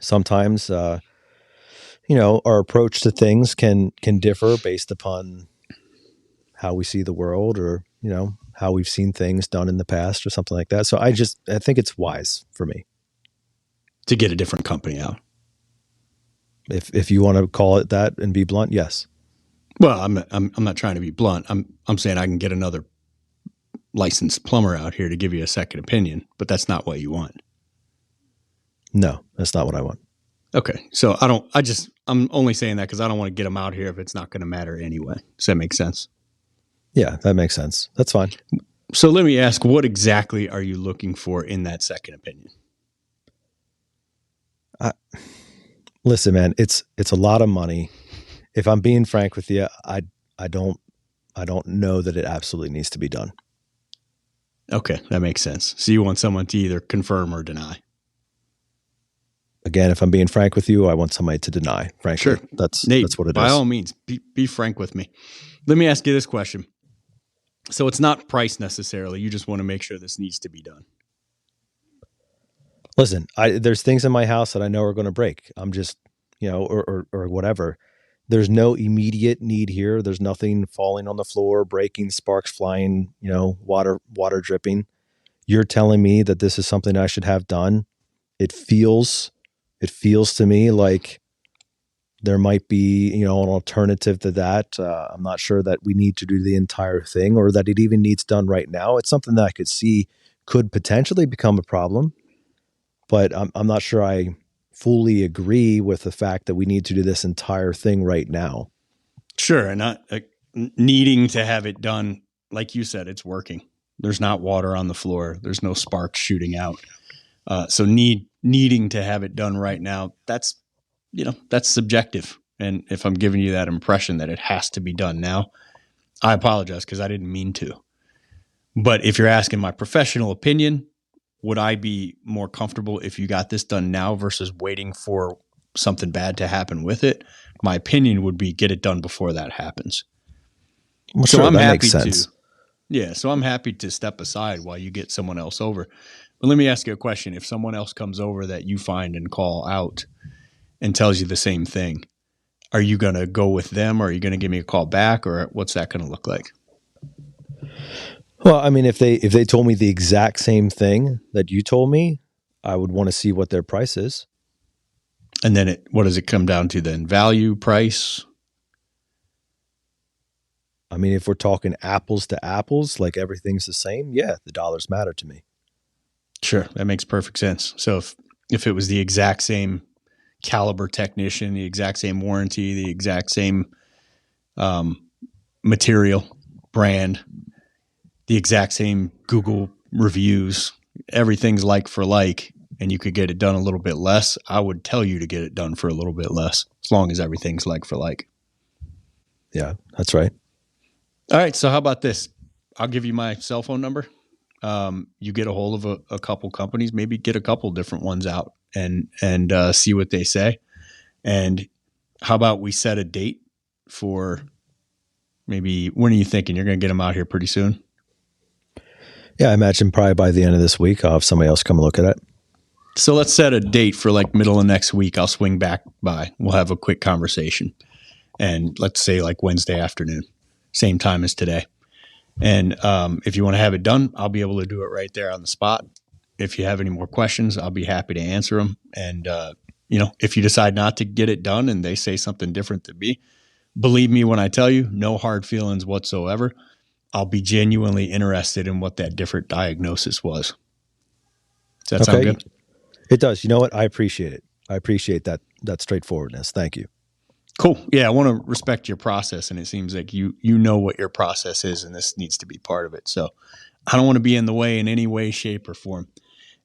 sometimes, our approach to things can differ based upon how we see the world, or, how we've seen things done in the past or something like that. So I think it's wise for me to get a different company out. If you want to call it that and be blunt, yes. Well, I'm not trying to be blunt. I'm saying I can get another licensed plumber out here to give you a second opinion, but that's not what you want. No, that's not what I want. Okay. So I'm only saying that because I don't want to get them out here if it's not going to matter anyway. Does that make sense? Yeah, that makes sense. That's fine. So let me ask, what exactly are you looking for in that second opinion? Listen, man, it's a lot of money. If I'm being frank with you, I don't know that it absolutely needs to be done. Okay, that makes sense. So you want someone to either confirm or deny. Again, if I'm being frank with you, I want somebody to deny. Frankly, sure. Nate, that's what it is. By all means, be frank with me. Let me ask you this question. So it's not price necessarily. You just want to make sure this needs to be done. Listen, there's things in my house that I know are going to break. I'm just, or whatever. There's no immediate need here. There's nothing falling on the floor, breaking, sparks flying, water dripping. You're telling me that this is something I should have done. It feels to me like There might be, an alternative to that. I'm not sure that we need to do the entire thing or that it even needs done right now. It's something that I could see could potentially become a problem, but I'm not sure I fully agree with the fact that we need to do this entire thing right now. Sure. And not needing to have it done. Like you said, it's working. There's not water on the floor. There's no sparks shooting out. So needing to have it done right now, that's subjective. And if I'm giving you that impression that it has to be done now, I apologize because I didn't mean to. But if you're asking my professional opinion, would I be more comfortable if you got this done now versus waiting for something bad to happen with it? My opinion would be get it done before that happens. Well, so sure, I'm happy to, so I'm happy to step aside while you get someone else over. But let me ask you a question. If someone else comes over that you find and call out and tells you the same thing, are you going to go with them, or are you going to give me a call back, or what's that going to look like? Well, I mean, if they told me the exact same thing that you told me, I would want to see what their price is. And then what does it come down to then? Value, price? I mean, if we're talking apples to apples, like everything's the same, yeah, the dollars matter to me. Sure, that makes perfect sense. So if it was the exact same caliber technician, the exact same warranty, the exact same material, brand, the exact same Google reviews, everything's like for like, and you could get it done a little bit less, I would tell you to get it done for a little bit less, as long as everything's like for like. Yeah, that's right. All right, so how about this? I'll give you my cell phone number. You get a hold of a couple companies, maybe get a couple different ones out and see what they say. And how about we set a date for maybe, when are you thinking? You're going to get them out here pretty soon? Yeah, I imagine probably by the end of this week, I'll have somebody else come and look at it. So let's set a date for like middle of next week. I'll swing back by. We'll have a quick conversation. And let's say like Wednesday afternoon, same time as today. And if you want to have it done, I'll be able to do it right there on the spot. If you have any more questions, I'll be happy to answer them. And, if you decide not to get it done and they say something different to me, believe me when I tell you, no hard feelings whatsoever. I'll be genuinely interested in what that different diagnosis was. Does that sound good? It does. You know what? I appreciate it. I appreciate that straightforwardness. Thank you. Cool. Yeah, I want to respect your process, and it seems like you know what your process is, and this needs to be part of it. So I don't want to be in the way in any way, shape, or form.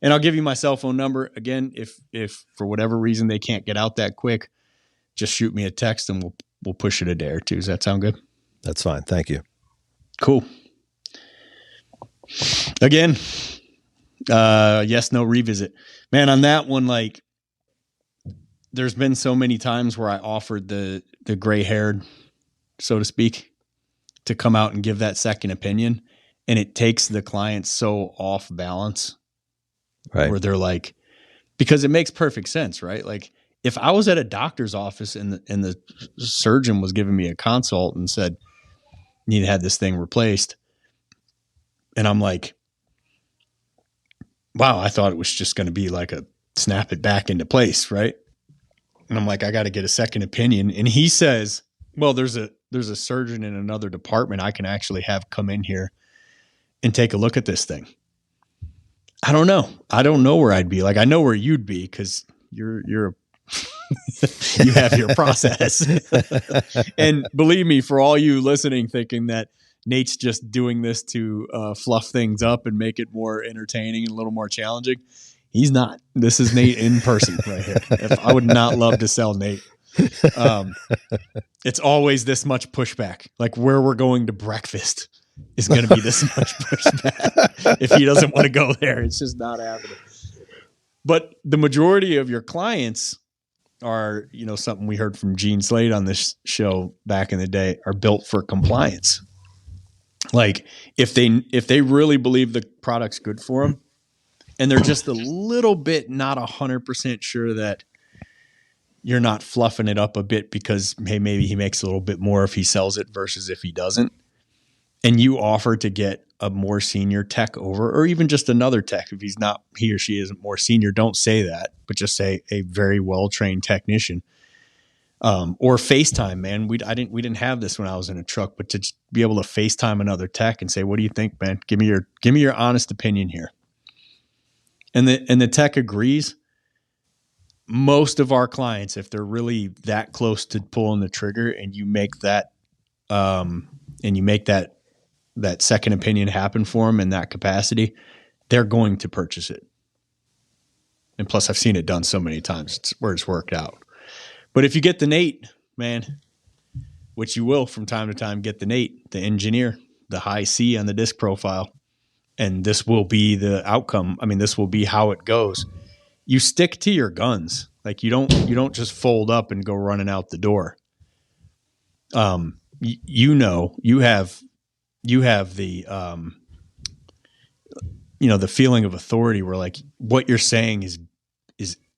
And I'll give you my cell phone number. Again, if for whatever reason they can't get out that quick, just shoot me a text, and we'll push it a day or two. Does that sound good? That's fine. Thank you. Cool. Again, yes, no, revisit. Man, on that one, like, there's been so many times where I offered the gray-haired, so to speak, to come out and give that second opinion, and it takes the client so off balance, right? Where they're like, because it makes perfect sense, right? Like, if I was at a doctor's office and the surgeon was giving me a consult and said, "You need to have this thing replaced," and I'm like, "Wow, I thought it was just going to be like a snap it back into place, right?" And I'm like, I got to get a second opinion. And he says, well, there's a surgeon in another department I can actually have come in here and take a look at this thing. I don't know. I don't know where I'd be. Like, I know where you'd be because you have your process. And believe me, for all you listening thinking that Nate's just doing this to fluff things up and make it more entertaining and a little more challenging, he's not. This is Nate in person right here. I would not love to sell Nate. It's always this much pushback. Like, where we're going to breakfast is going to be this much pushback. If he doesn't want to go there, it's just not happening. But the majority of your clients are, something we heard from Gene Slade on this show back in the day, are built for compliance. Like, if they really believe the product's good for them, and they're just a little bit not 100% sure that you're not fluffing it up a bit because, hey, maybe he makes a little bit more if he sells it versus if he doesn't, and you offer to get a more senior tech over, or even just another tech, if he or she isn't more senior, don't say that, but just say a very well-trained technician. Or FaceTime, man. We didn't have this when I was in a truck, but to just be able to FaceTime another tech and say, "What do you think, man? Give me your honest opinion here." And the tech agrees. Most of our clients, if they're really that close to pulling the trigger, and you make that second opinion happen for them in that capacity, they're going to purchase it. And plus, I've seen it done so many times where it's worked out. But if you get the Nate, man, which you will from time to time, get the Nate, the engineer, the high C on the disc profile, and this will be the outcome. I mean, this will be how it goes. You stick to your guns. Like you don't just fold up and go running out the door. You have the the feeling of authority where like what you're saying is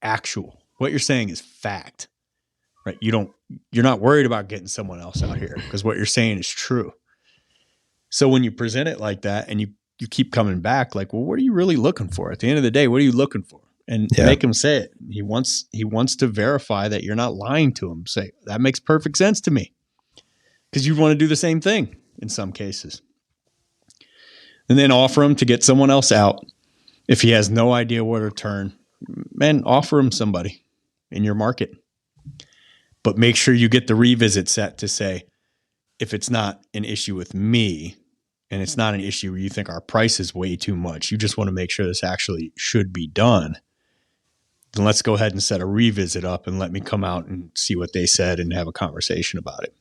actual. What you're saying is fact. Right? You're not worried about getting someone else out here because what you're saying is true. So when you present it like that and you keep coming back, like, well, what are you really looking for? At the end of the day, what are you looking for? And make him say it. He wants to verify that you're not lying to him. Say, that makes perfect sense to me. Because you want to do the same thing in some cases. And then offer him to get someone else out. If he has no idea where to turn, man, offer him somebody in your market. But make sure you get the revisit set to say, if it's not an issue with me and it's not an issue where you think our price is way too much, you just want to make sure this actually should be done, then let's go ahead and set a revisit up and let me come out and see what they said and have a conversation about it.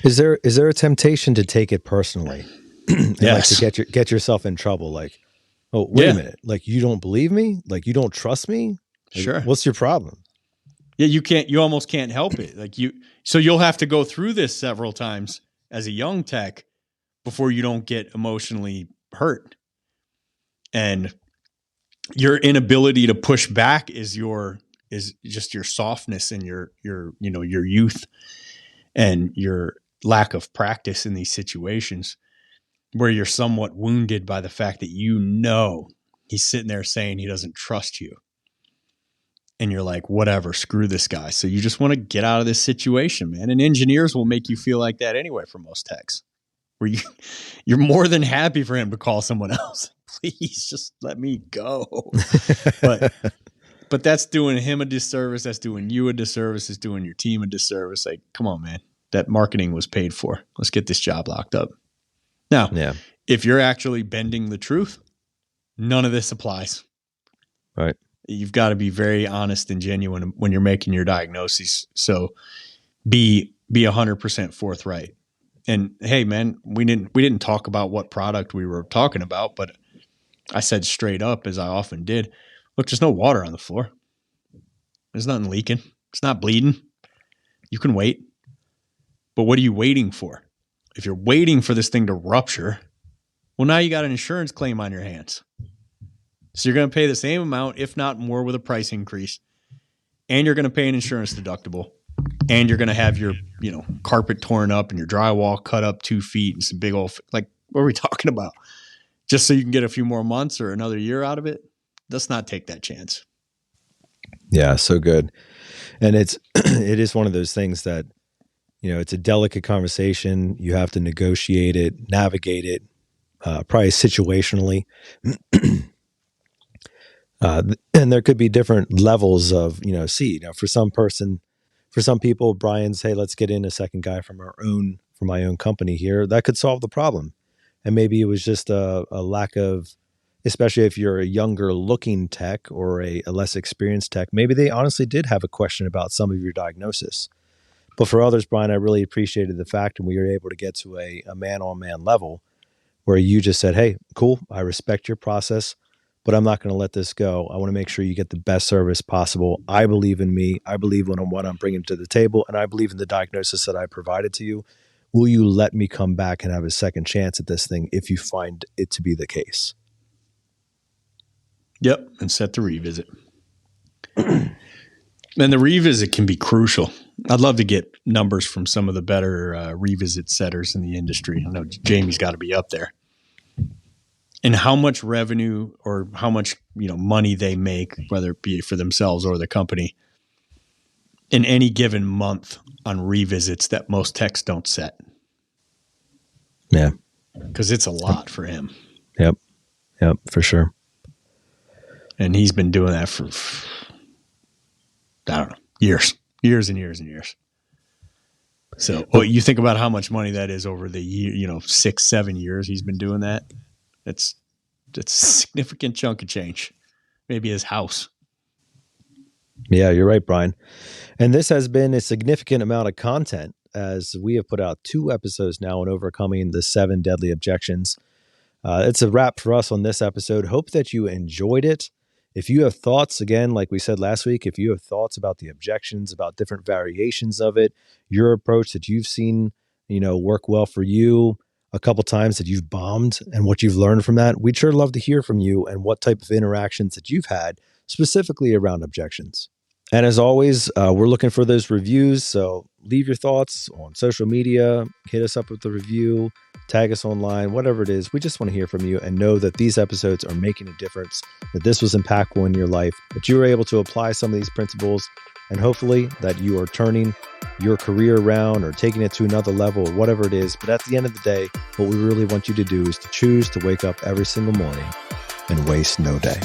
Is there a temptation to take it personally? And yes. Like to get yourself in trouble? Like, oh, wait a minute. Like, you don't believe me? Like, you don't trust me? Like, sure. What's your problem? Yeah, you almost can't help it. So you'll have to go through this several times as a young tech before you don't get emotionally hurt. And your inability to push back is just your softness and your youth and your lack of practice in these situations where you're somewhat wounded by the fact that he's sitting there saying he doesn't trust you. And you're like, whatever, screw this guy. So you just want to get out of this situation, man. And engineers will make you feel like that anyway for most techs, where you're more than happy for him to call someone else. Please just let me go. But that's doing him a disservice. That's doing you a disservice. It's doing your team a disservice. Like, come on, man. That marketing was paid for. Let's get this job locked up. Now, if you're actually bending the truth, none of this applies. Right. You've got to be very honest and genuine when you're making your diagnoses. So be 100% forthright. And hey, man, we didn't talk about what product we were talking about, but I said straight up, as I often did, look, there's no water on the floor. There's nothing leaking. It's not bleeding. You can wait. But what are you waiting for? If you're waiting for this thing to rupture, well, now you got an insurance claim on your hands. So you're going to pay the same amount, if not more, with a price increase. And you're going to pay an insurance deductible. And you're going to have your, carpet torn up and your drywall cut up 2 feet and some big old, like, what are we talking about? Just so you can get a few more months or another year out of it? Let's not take that chance. Yeah, so good. And it is one of those things that, it's a delicate conversation. You have to negotiate it, navigate it, probably situationally. And there could be different levels of, for some people, Brian's, hey, let's get in a second guy from my own company here. That could solve the problem. And maybe it was just a lack of, especially if you're a younger looking tech or a less experienced tech, maybe they honestly did have a question about some of your diagnosis. But for others, Brian, I really appreciated the fact and we were able to get to a man-on-man level where you just said, hey, cool, I respect your process, but I'm not going to let this go. I want to make sure you get the best service possible. I believe in me. I believe in what I'm bringing to the table, and I believe in the diagnosis that I provided to you. Will you let me come back and have a second chance at this thing if you find it to be the case? Yep, and set the revisit. And the revisit can be crucial. I'd love to get numbers from some of the better revisit setters in the industry. I know Jamie's got to be up there. And how much revenue or how much money they make, whether it be for themselves or the company, in any given month on revisits that most techs don't set. Yeah. Because it's a lot for him. Yep, for sure. And he's been doing that for, I don't know, years and years and years. So you think about how much money that is over the year, 6-7 years he's been doing that. It's a significant chunk of change. Maybe his house. Yeah, you're right, Brian. And this has been a significant amount of content, as we have put out 2 episodes now on overcoming the 7 deadly objections. It's a wrap for us on this episode. Hope that you enjoyed it. If you have thoughts, again, like we said last week, if you have thoughts about the objections, about different variations of it, your approach that you've seen, work well for you a couple times that you've bombed and what you've learned from that, we'd sure love to hear from you and what type of interactions that you've had specifically around objections. And as always, we're looking for those reviews. So leave your thoughts on social media, hit us up with the review, tag us online, whatever it is. We just want to hear from you and know that these episodes are making a difference, that this was impactful in your life, that you were able to apply some of these principles, and hopefully that you are turning your career around or taking it to another level or whatever it is. But at the end of the day, what we really want you to do is to choose to wake up every single morning and waste no day.